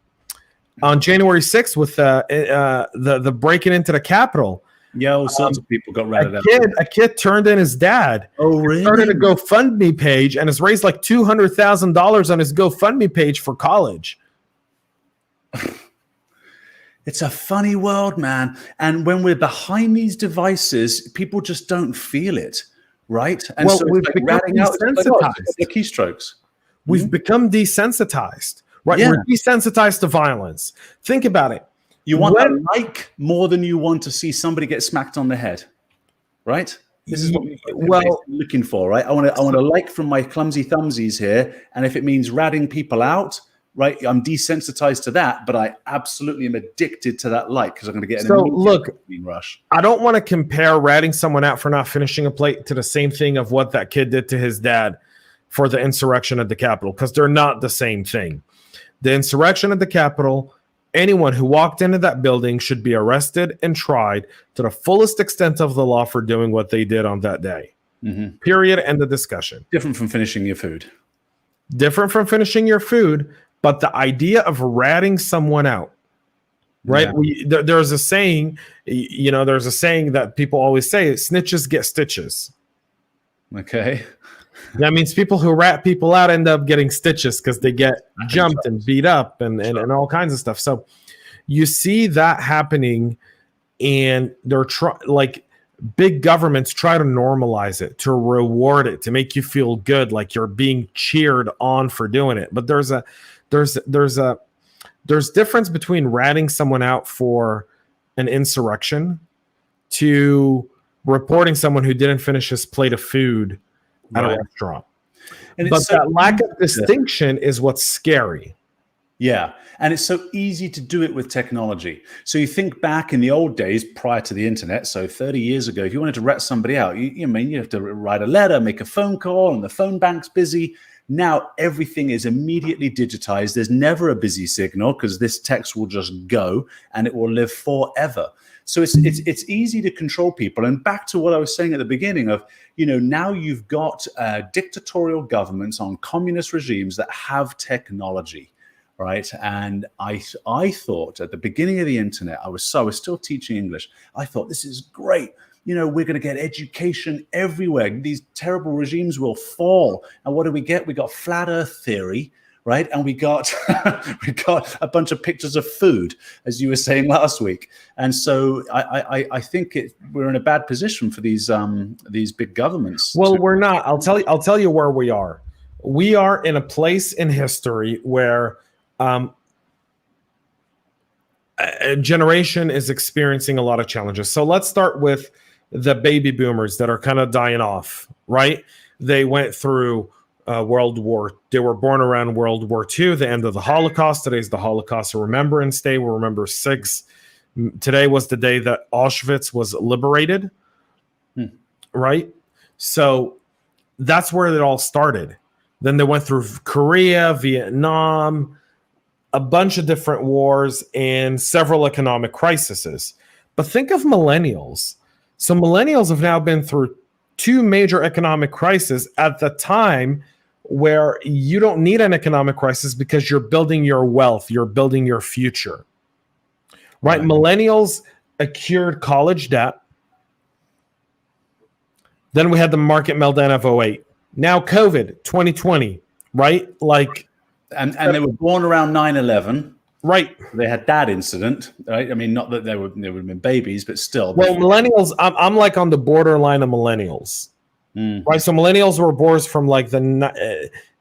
January 6th with the breaking into the Capitol. Yeah, all sorts of people got ratted out. A kid turned in his dad. Oh, really? Started a GoFundMe page and has raised like $200,000 on his GoFundMe page for college. It's a funny world, man. And when we're behind these devices, people just don't feel it, right? And Well, so we've it's like become ratting out, it's like, oh, it's just desensitized. the keystrokes. We've become desensitized, right? Yeah. We're desensitized to violence. Think about it. You want a like more than you want to see somebody get smacked on the head, right? This is what we're looking for, right? I want a like from my clumsy thumbsies here, and if it means ratting people out, right, I'm desensitized to that, but I absolutely am addicted to that like because I'm going to get an immediate dopamine rush. I don't want to compare ratting someone out for not finishing a plate to the same thing of what that kid did to his dad for the insurrection at the Capitol, because they're not the same thing. The insurrection at the Capitol, anyone who walked into that building should be arrested and tried to the fullest extent of the law for doing what they did on that day. Period. End of discussion. Different from finishing your food. Different from finishing your food, but the idea of ratting someone out, right? Yeah. There's a saying, there's a saying that people always say, snitches get stitches. Okay. That means people who rat people out end up getting stitches because they get jumped and beat up and all kinds of stuff. So you see that happening, and they're big governments try to normalize it, to reward it, to make you feel good, like you're being cheered on for doing it. But there's difference between ratting someone out for an insurrection to reporting someone who didn't finish his plate of food at a restaurant. But that lack of distinction is what's scary. Yeah. And it's so easy to do it with technology. So you think back in the old days prior to the internet, so 30 years ago, if you wanted to rat somebody out, you have to write a letter, make a phone call, and the phone bank's busy. Now everything is immediately digitized. There's never a busy signal because this text will just go and it will live forever. So it's easy to control people. And back to what I was saying at the beginning of, now you've got dictatorial governments on communist regimes that have technology, right? And I thought at the beginning of the internet, I was still teaching English. I thought, this is great. We're going to get education everywhere. These terrible regimes will fall. And what do we get? We got flat earth theory, right? And we got a bunch of pictures of food, as you were saying last week. And so I think we're in a bad position for these big governments. Well, we're not. I'll tell you where we are. We are in a place in history where a generation is experiencing a lot of challenges. So let's start with the baby boomers that are kind of dying off, right? They went through they were born around World War II, the end of the Holocaust. Today's the Holocaust Remembrance Day. We'll remember today was the day that Auschwitz was liberated, right? So that's where it all started. Then they went through Korea, Vietnam, a bunch of different wars, and several economic crises. But think of millennials. So millennials have now been through two major economic crises at the time where you don't need an economic crisis because you're building your wealth, you're building your future, right? Millennials accrued college debt. Then we had the market meltdown of 2008. Now COVID, 2020, right? And they were born around 9/11. Right. They had that incident, right? I mean, not that they would have been babies, but still. Well, millennials, I'm like on the borderline of millennials, right? So millennials were born from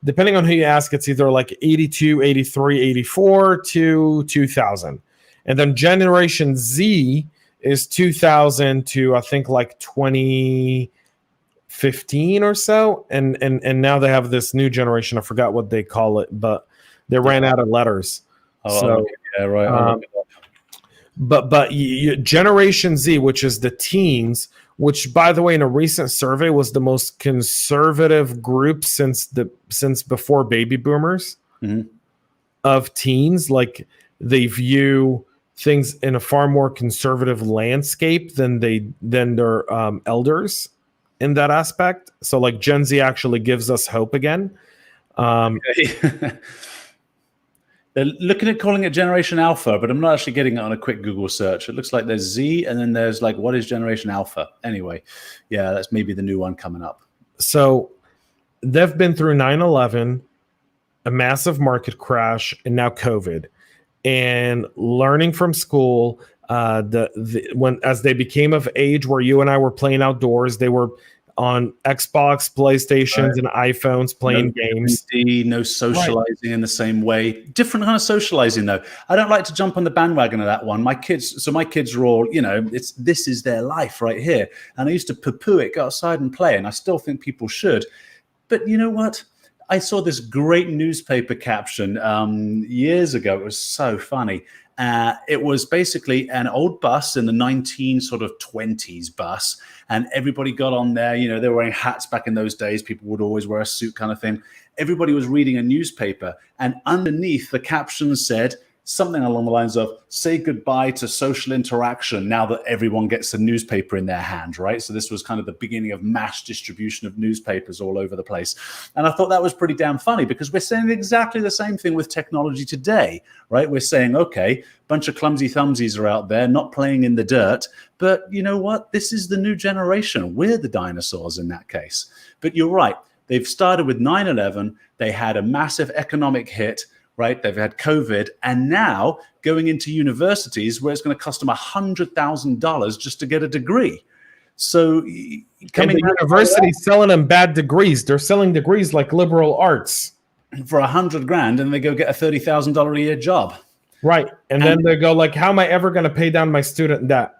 depending on who you ask, it's either like 82, 83, 84 to 2000. And then Generation Z is 2000 to I think like 2015 or so. And now they have this new generation. I forgot what they call it, but they ran out of letters. Yeah, right. But Generation Z, which is the teens, which by the way, in a recent survey was the most conservative group since before baby boomers, of teens. Like they view things in a far more conservative landscape than their elders in that aspect. So like Gen Z actually gives us hope again. They're looking at calling it Generation Alpha, but I'm not actually getting it on a quick Google search. It looks like there's Z, and then there's what is Generation Alpha? Anyway, yeah, that's maybe the new one coming up. So they've been through 9/11, a massive market crash, and now COVID. and learning from school. When as they became of age, where you and I were playing outdoors, they were on Xbox, PlayStations, and iPhones playing games. No socializing in the same way. Different kind of socializing, though. I don't like to jump on the bandwagon of that one. My kids are all, this is their life right here. And I used to poo-poo it, go outside and play, and I still think people should. But you know what? I saw this great newspaper caption years ago. It was so funny. It was basically an old bus in the 1920s bus, and everybody got on there. They were wearing hats back in those days. People would always wear a suit kind of thing. Everybody was reading a newspaper, and underneath the caption said something along the lines of, say goodbye to social interaction now that everyone gets a newspaper in their hand, right? So this was kind of the beginning of mass distribution of newspapers all over the place. And I thought that was pretty damn funny, because we're saying exactly the same thing with technology today, right? We're saying, okay, bunch of clumsy thumbsies are out there not playing in the dirt, but you know what? This is the new generation. We're the dinosaurs in that case. But you're right. They've started with 9/11. They had a massive economic hit. Right, they've had COVID, and now going into universities where it's going to cost them $100,000 just to get a degree. So, coming to universities selling them bad degrees. They're selling degrees like liberal arts for $100,000, and they go get a $30,000 a year job. Right, and then they go like, "How am I ever going to pay down my student debt?"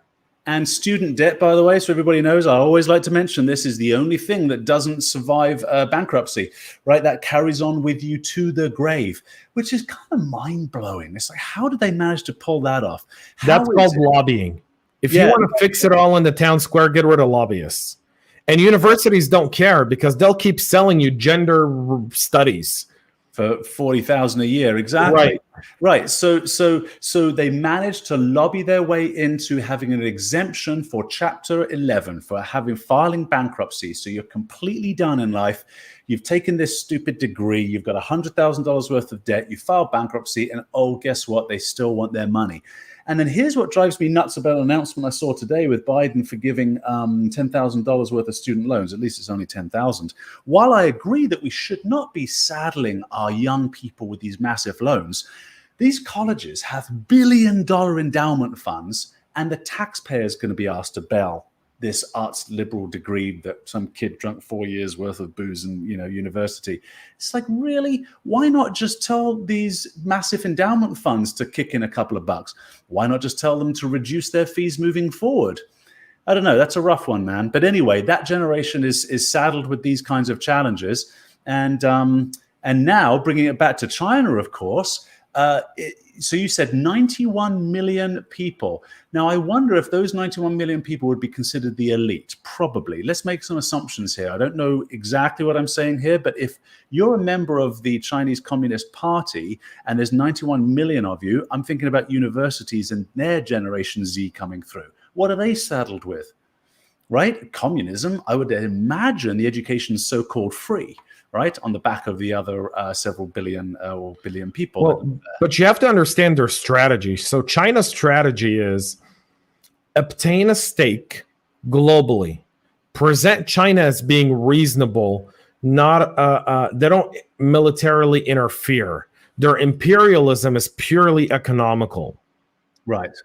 And student debt, by the way, so everybody knows, I always like to mention this is the only thing that doesn't survive bankruptcy, right? That carries on with you to the grave, which is kind of mind-blowing. It's like, how did they manage to pull that off? That's called lobbying. If you want to fix it all in the town square, get rid of lobbyists. And universities don't care, because they'll keep selling you gender studies for $40,000 a year. Exactly. Right. So they managed to lobby their way into having an exemption for Chapter 11 for filing bankruptcy. So you're completely done in life. You've taken this stupid degree. You've got $100,000 worth of debt. You filed bankruptcy, and guess what? They still want their money. And then here's what drives me nuts about an announcement I saw today with Biden forgiving $10,000 worth of student loans. At least it's only $10,000. While I agree that we should not be saddling our young people with these massive loans, these colleges have billion-dollar endowment funds, and the taxpayer is going to be asked to bail this arts liberal degree that some kid drank 4 years worth of booze in university. It's like, really? Why not just tell these massive endowment funds to kick in a couple of bucks? Why not just tell them to reduce their fees moving forward? I don't know. That's a rough one, man. But anyway, that generation is saddled with these kinds of challenges. And now bringing it back to China, of course, so you said 91 million people. Now, I wonder if those 91 million people would be considered the elite. Probably. Let's make some assumptions here. I don't know exactly what I'm saying here, but if you're a member of the Chinese Communist Party and there's 91 million of you, I'm thinking about universities and their Generation Z coming through. What are they saddled with? Right? Communism, I would imagine the education is so-called free. Right, on the back of the other several billion or billion people. Well, but you have to understand their strategy. So China's strategy is obtain a stake globally, present China as being reasonable, not they don't militarily interfere. Their imperialism is purely economical. Right.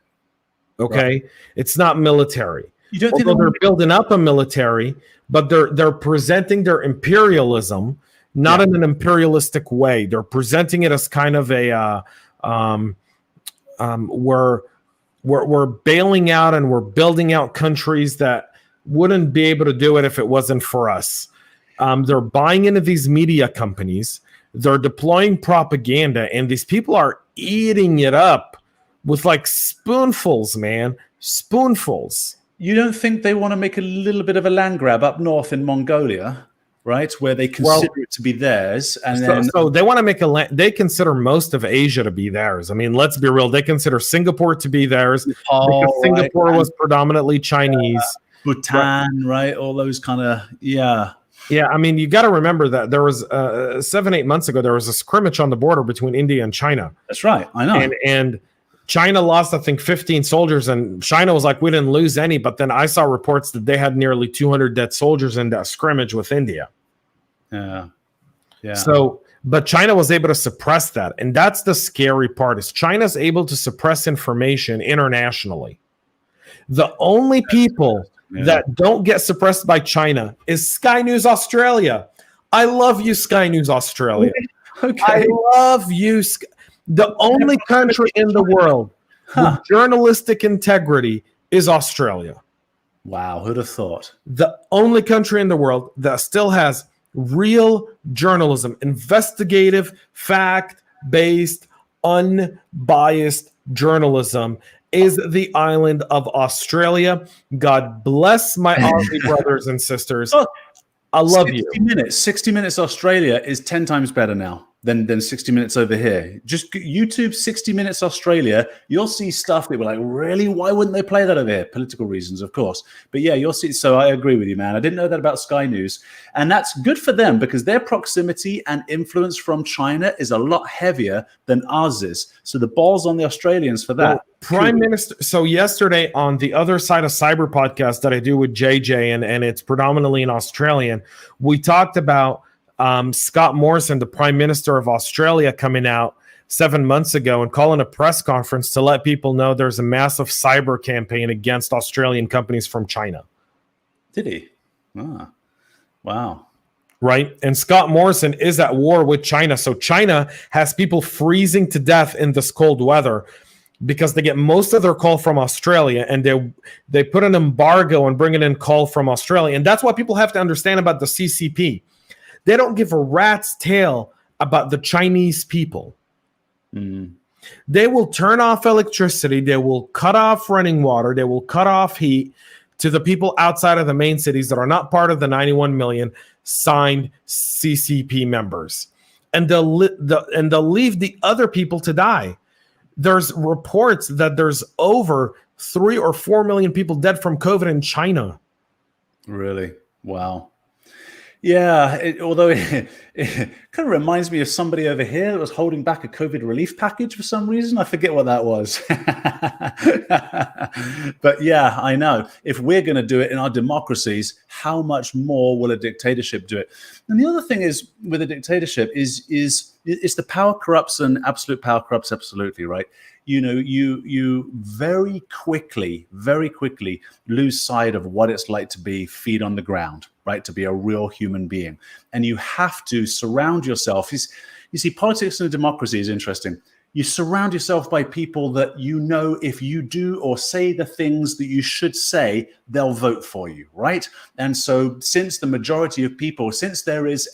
Okay, right. It's not military. You don't think they're building up a military, but they're presenting their imperialism not in an imperialistic way. They're presenting it as kind of a we're bailing out and we're building out countries that wouldn't be able to do it if it wasn't for us. They're buying into these media companies. They're deploying propaganda, and these people are eating it up with like spoonfuls, man, spoonfuls. You don't think they want to make a little bit of a land grab up north in Mongolia, right, where they consider it to be theirs, and so they want to make they consider most of Asia to be theirs. I mean, let's be real. They consider Singapore to be theirs because Singapore was predominantly Chinese. Bhutan, right? All those kind of Yeah, I mean, you got to remember that there was 7-8 months ago there was a scrimmage on the border between India and China. That's right. I know. And China lost, I think, 15 soldiers, and China was like, we didn't lose any. But then I saw reports that they had nearly 200 dead soldiers in that scrimmage with India. Yeah. So, But China was able to suppress that. And that's the scary part, is China's able to suppress information internationally. The only people that don't get suppressed by China is Sky News Australia. I love you, Sky News Australia. Okay. I love you. The only country in the world with journalistic integrity is Australia. Wow, who'd have thought? The only country in the world that still has real journalism, investigative, fact-based, unbiased journalism is the island of Australia. God bless my Aussie brothers and sisters. I love 60 Minutes Australia is 10 times better now than 60 Minutes over here. Just YouTube 60 Minutes Australia, you'll see stuff that we're like, really? Why wouldn't they play that over here? Political reasons, of course. But yeah, you'll see. So I agree with you, man. I didn't know that about Sky News. And that's good for them because their proximity and influence from China is a lot heavier than ours is. So the ball's on the Australians for that. Prime Minister. So yesterday on the Other Side of Cyber podcast that I do with JJ, and it's predominantly in Australian, we talked about Scott Morrison, the Prime Minister of Australia, coming out 7 months ago and calling a press conference to let people know there's a massive cyber campaign against Australian companies from China. Did he? Ah, wow. Right? And Scott Morrison is at war with China. So China has people freezing to death in this cold weather because they get most of their coal from Australia, and they put an embargo on bringing in coal from Australia. And that's what people have to understand about the CCP. They don't give a rat's tail about the Chinese people. They will turn off electricity. They will cut off running water. They will cut off heat to the people outside of the main cities that are not part of the 91 million signed CCP members. And they'll leave the other people to die. There's reports that there's over 3 or 4 million people dead from COVID in China. Really? Wow. Yeah, although it kind of reminds me of somebody over here that was holding back a COVID relief package for some reason. I forget what that was. But yeah, I know. If we're going to do it in our democracies, how much more will a dictatorship do it? And the other thing is with a dictatorship is the power corrupts, and absolute power corrupts absolutely, right? You know, you very quickly lose sight of what it's like to be feet on the ground, right? To be a real human being. And you have to surround yourself. You see, politics in a democracy is interesting. You surround yourself by people that you know if you do or say the things that you should say, they'll vote for you, right? And so since the majority of people, since there is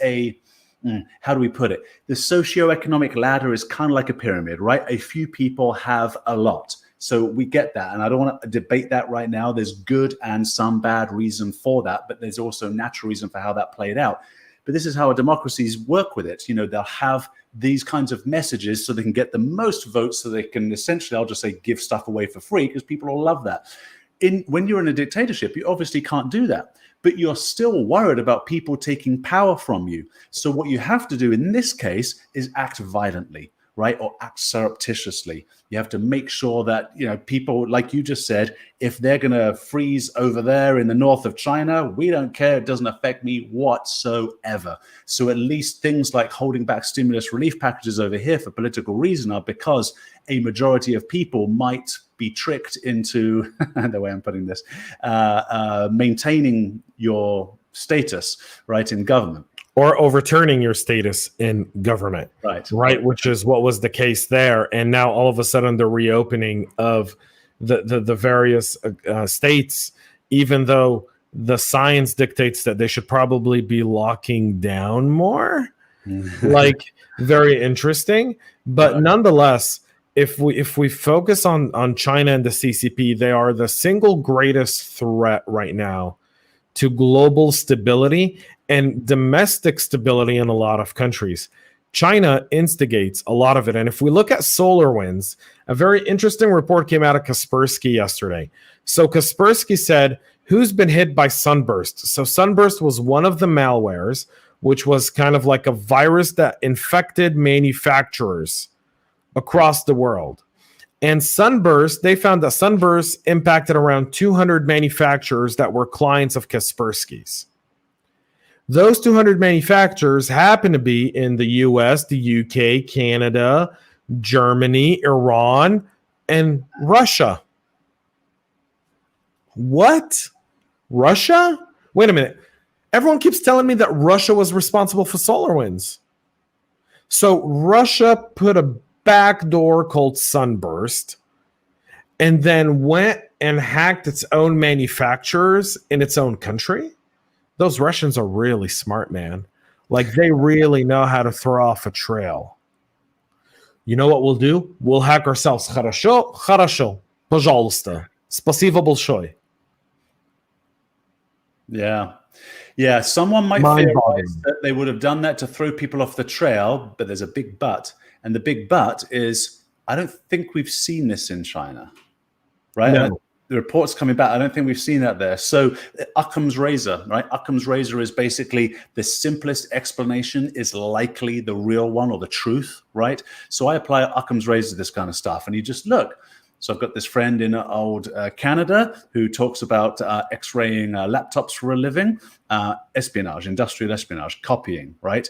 how do we put it? The socioeconomic ladder is kind of like a pyramid, right? A few people have a lot. So we get that. And I don't want to debate that right now. There's good and some bad reason for that, but there's also natural reason for how that played out. But this is how democracies work with it. You know, they'll have these kinds of messages so they can get the most votes, so they can essentially, I'll just say, give stuff away for free because people all love that. When you're in a dictatorship, you obviously can't do that, but you're still worried about people taking power from you. So what you have to do in this case is act violently, right? Or act surreptitiously. You have to make sure that, you know, people, like you just said, if they're going to freeze over there in the north of China, we don't care. It doesn't affect me whatsoever. So at least things like holding back stimulus relief packages over here for political reason are because a majority of people might be tricked into, the way I'm putting this, maintaining your status, right, in government. Or overturning your status in government, right? Which is what was the case there. And now all of a sudden the reopening of the various states, even though the science dictates that they should probably be locking down more, like very interesting. But nonetheless, if we focus on China and the CCP, they are the single greatest threat right now to global stability and domestic stability in a lot of countries. China instigates a lot of it. And if we look at SolarWinds, a very interesting report came out of Kaspersky yesterday. So Kaspersky said, who's been hit by Sunburst? So Sunburst was one of the malwares, which was kind of like a virus that infected manufacturers across the world. And Sunburst, they found that Sunburst impacted around 200 manufacturers that were clients of Kaspersky's. Those 200 manufacturers happen to be in the US, the UK, Canada, Germany, Iran, and Russia. What? Russia? Wait a minute. Everyone keeps telling me that Russia was responsible for SolarWinds. So Russia put a backdoor called Sunburst and then went and hacked its own manufacturers in its own country? Those Russians are really smart, man. Like, they really know how to throw off a trail. You know what we'll do? We'll hack ourselves. Хорошо, хорошо. Пожалуйста. Спасибо большое. Yeah. Yeah. Someone might theorize that they would have done that to throw people off the trail, but there's a big but. And the big but is, I don't think we've seen this in China. Right? No. The reports coming back, I don't think we've seen that there. So Occam's razor, right? Occam's razor is basically the simplest explanation is likely the real one or the truth, right? So I apply Occam's razor to this kind of stuff, and you just look. So I've got this friend in old Canada who talks about X-raying laptops for a living, espionage, industrial espionage, copying, right?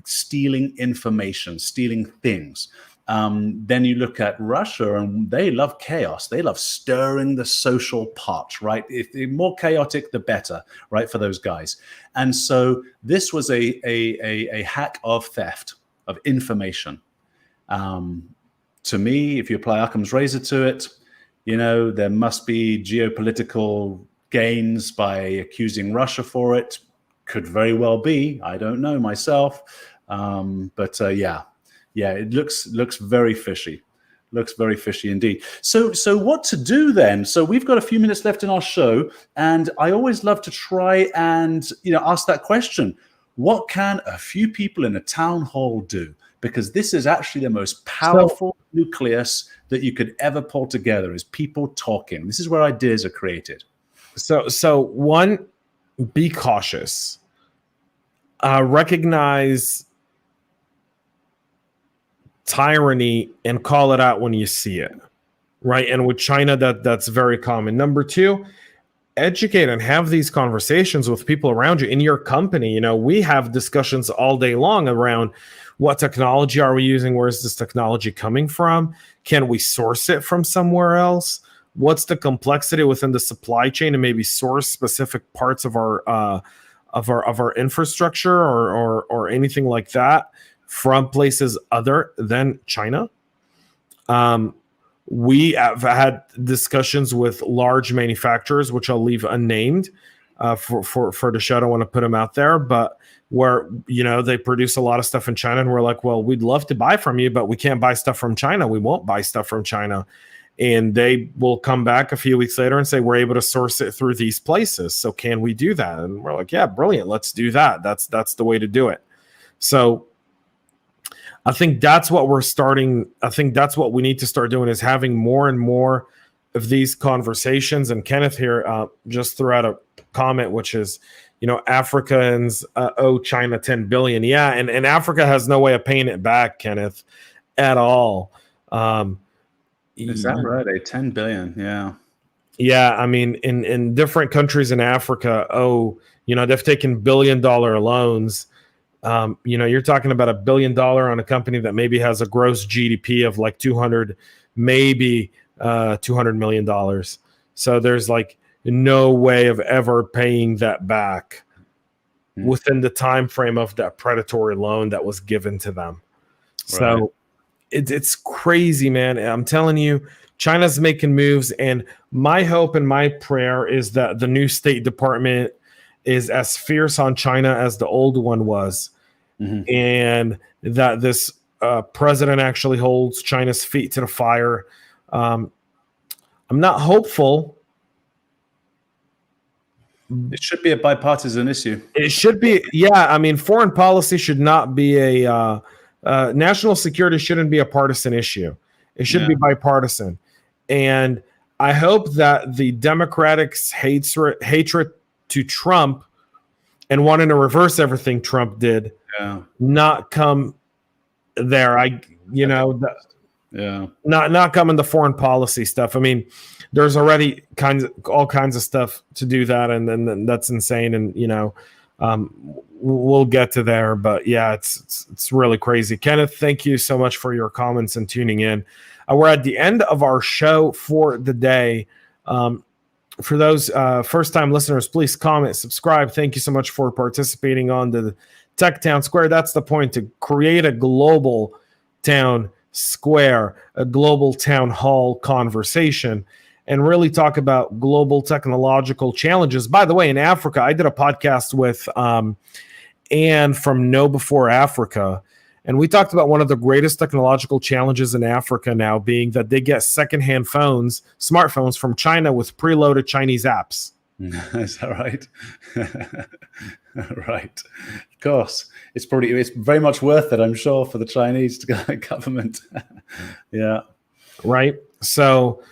Stealing information, stealing things. Then you look at Russia, and they love chaos. They love stirring the social pot, right? If the more chaotic, the better, right, for those guys. And so this was a hack of theft of information. To me, if you apply Occam's razor to it, there must be geopolitical gains by accusing Russia for it. Could very well be. I don't know myself. Yeah, it looks very fishy. Looks very fishy indeed. So what to do then? So we've got a few minutes left in our show, and I always love to try and ask that question. What can a few people in a town hall do? Because this is actually the most powerful nucleus that you could ever pull together, is people talking. This is where ideas are created. So one, be cautious. Recognize tyranny and call it out when you see it, right? And with China, that's very common. Number two, educate and have these conversations with people around you in your company. We have discussions all day long around what technology are we using? Where is this technology coming from? Can we source it from somewhere else? What's the complexity within the supply chain, and maybe source specific parts of our infrastructure or anything like that from places other than China? We have had discussions with large manufacturers, which I'll leave unnamed for the show. I don't want to put them out there, but where they produce a lot of stuff in China, and we're like, well, we'd love to buy from you, but we can't buy stuff from China. We won't buy stuff from China. And they will come back a few weeks later and say, we're able to source it through these places. So can we do that? And we're like, yeah, brilliant. Let's do that. That's the way to do it. So I think that's what we're starting. I think that's what we need to start doing, is having more and more of these conversations. And Kenneth here just threw out a comment, which is, Africans owe China 10 billion. Yeah. And Africa has no way of paying it back, Kenneth, at all. Is that right? 10 billion. Yeah. Yeah. I mean, in different countries in Africa, they've taken $1 billion loans. You're talking about $1 billion on a company that maybe has a gross GDP of like 200, maybe $200 million. So there's like no way of ever paying that back within the time frame of that predatory loan that was given to them. Right. So it's crazy, man. I'm telling you, China's making moves, and my hope and my prayer is that the new State Department is as fierce on China as the old one was. Mm-hmm. And that this president actually holds China's feet to the fire. I'm not hopeful. It should be a bipartisan issue. It should be. Yeah. I mean, foreign policy should not be national security shouldn't be a partisan issue. It should be bipartisan. And I hope that the Democrats' hatred to Trump and wanting to reverse everything Trump did not come there. Not come in the foreign policy stuff. I mean, there's already all kinds of stuff to do that, and then that's insane. And we'll get to there. But yeah, it's really crazy. Kenneth, thank you so much for your comments and tuning in. We're at the end of our show for the day. For those first-time listeners, please comment, subscribe. Thank you so much for participating on the Tech Town Square. That's the point, to create a global town square, a global town hall conversation, and really talk about global technological challenges. By the way, in Africa, I did a podcast with Anne from Know Before Africa, and we talked about one of the greatest technological challenges in Africa now being that they get secondhand phones, smartphones from China with preloaded Chinese apps. Is that right? Right. Of course. It's very much worth it, I'm sure, for the Chinese government. Yeah. Right. So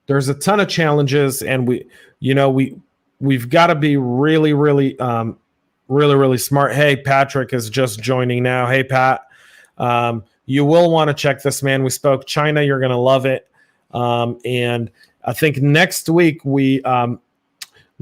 there's a ton of challenges, and we've got to be really, really, really smart. Hey, Patrick is just joining now. Hey, Pat, you will want to check this, man. We spoke China. You're going to love it. And I think next week we'll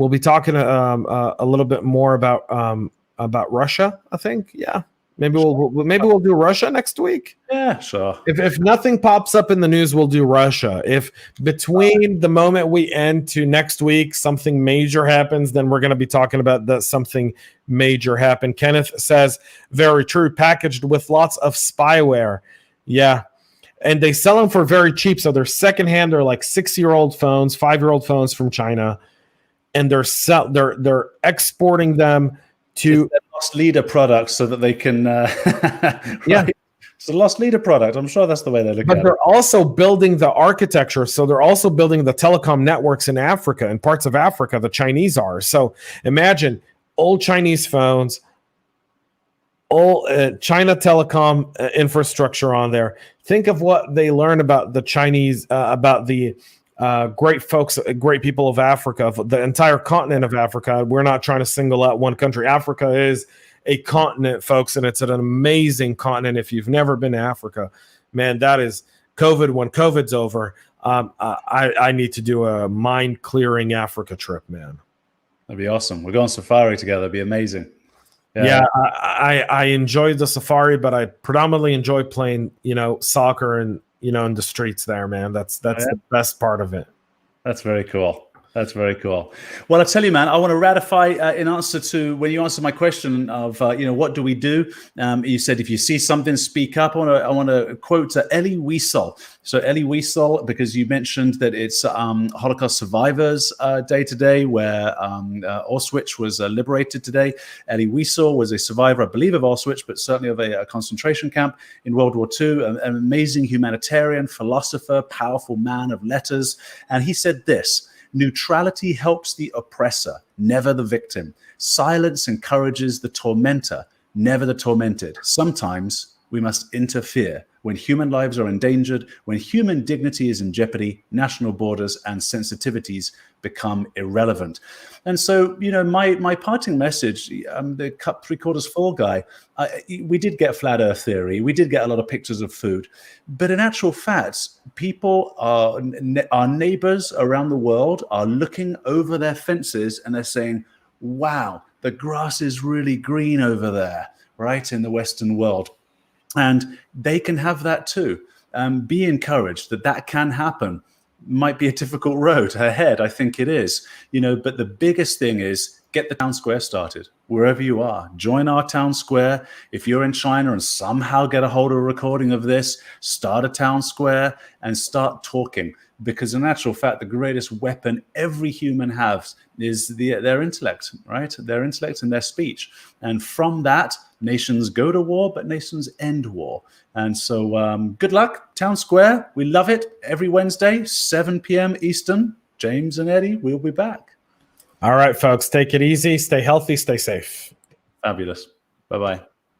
be talking a little bit more about Russia. I think, yeah, maybe we'll do Russia next week. Yeah, sure. If nothing pops up in the news, we'll do Russia. If between the moment we end to next week something major happens, then we're going to be talking about that something major happened. Kenneth says, very true, packaged with lots of spyware. Yeah. And they sell them for very cheap. So they're secondhand. They're like 6-year-old phones, 5-year-old phones from China. And they're exporting them to lost leader products so that they can yeah. It's a lost leader product. I'm sure that's the way they look at it. But they're also building the architecture. So they're also building the telecom networks in Africa, in parts of Africa, the Chinese are. So imagine old Chinese phones, old China telecom infrastructure on there. Think of what they learn about the Chinese, about the great people of Africa, the entire continent of Africa. We're not trying to single out one country. Africa is a continent, folks, and it's an amazing continent. If you've never been to Africa, man, that is COVID. When COVID's over, I need to do a mind-clearing Africa trip, man. That'd be awesome. We're going safari together. It'd be amazing. Yeah, I enjoyed the safari, but I predominantly enjoy playing, soccer and, in the streets there, man. That's the best part of it. That's very cool. That's very cool. Well, I tell you, man, I want to ratify in answer to when you answered my question of, what do we do? You said, if you see something, speak up. I want to quote Elie Wiesel. So Elie Wiesel, because you mentioned that it's Holocaust Survivors Day today, where Auschwitz was liberated today. Elie Wiesel was a survivor, I believe, of Auschwitz, but certainly of a concentration camp in World War II, an amazing humanitarian, philosopher, powerful man of letters. And he said this: neutrality helps the oppressor, never the victim. Silence encourages the tormentor, never the tormented. Sometimes we must interfere when human lives are endangered, when human dignity is in jeopardy, national borders and sensitivities become irrelevant. And so, my parting message, the cup 3/4 full guy, we did get flat earth theory. We did get a lot of pictures of food. But in actual fact, people our neighbors around the world are looking over their fences and they're saying, wow, the grass is really green over there, right, in the Western world. And they can have that too. Be encouraged that can happen. Might be a difficult road ahead. I think it is, but the biggest thing is get the town square started wherever you are. Join our town square. If you're in China and somehow get a hold of a recording of this, start a town square and start talking. Because in actual fact, the greatest weapon every human has is their intellect, right? Their intellect and their speech. And from that, nations go to war, but nations end war. And so good luck, Town Square. We love it. Every Wednesday, 7 p.m. Eastern. James and Eddie, we'll be back. All right, folks, take it easy. Stay healthy. Stay safe. Fabulous. Bye-bye.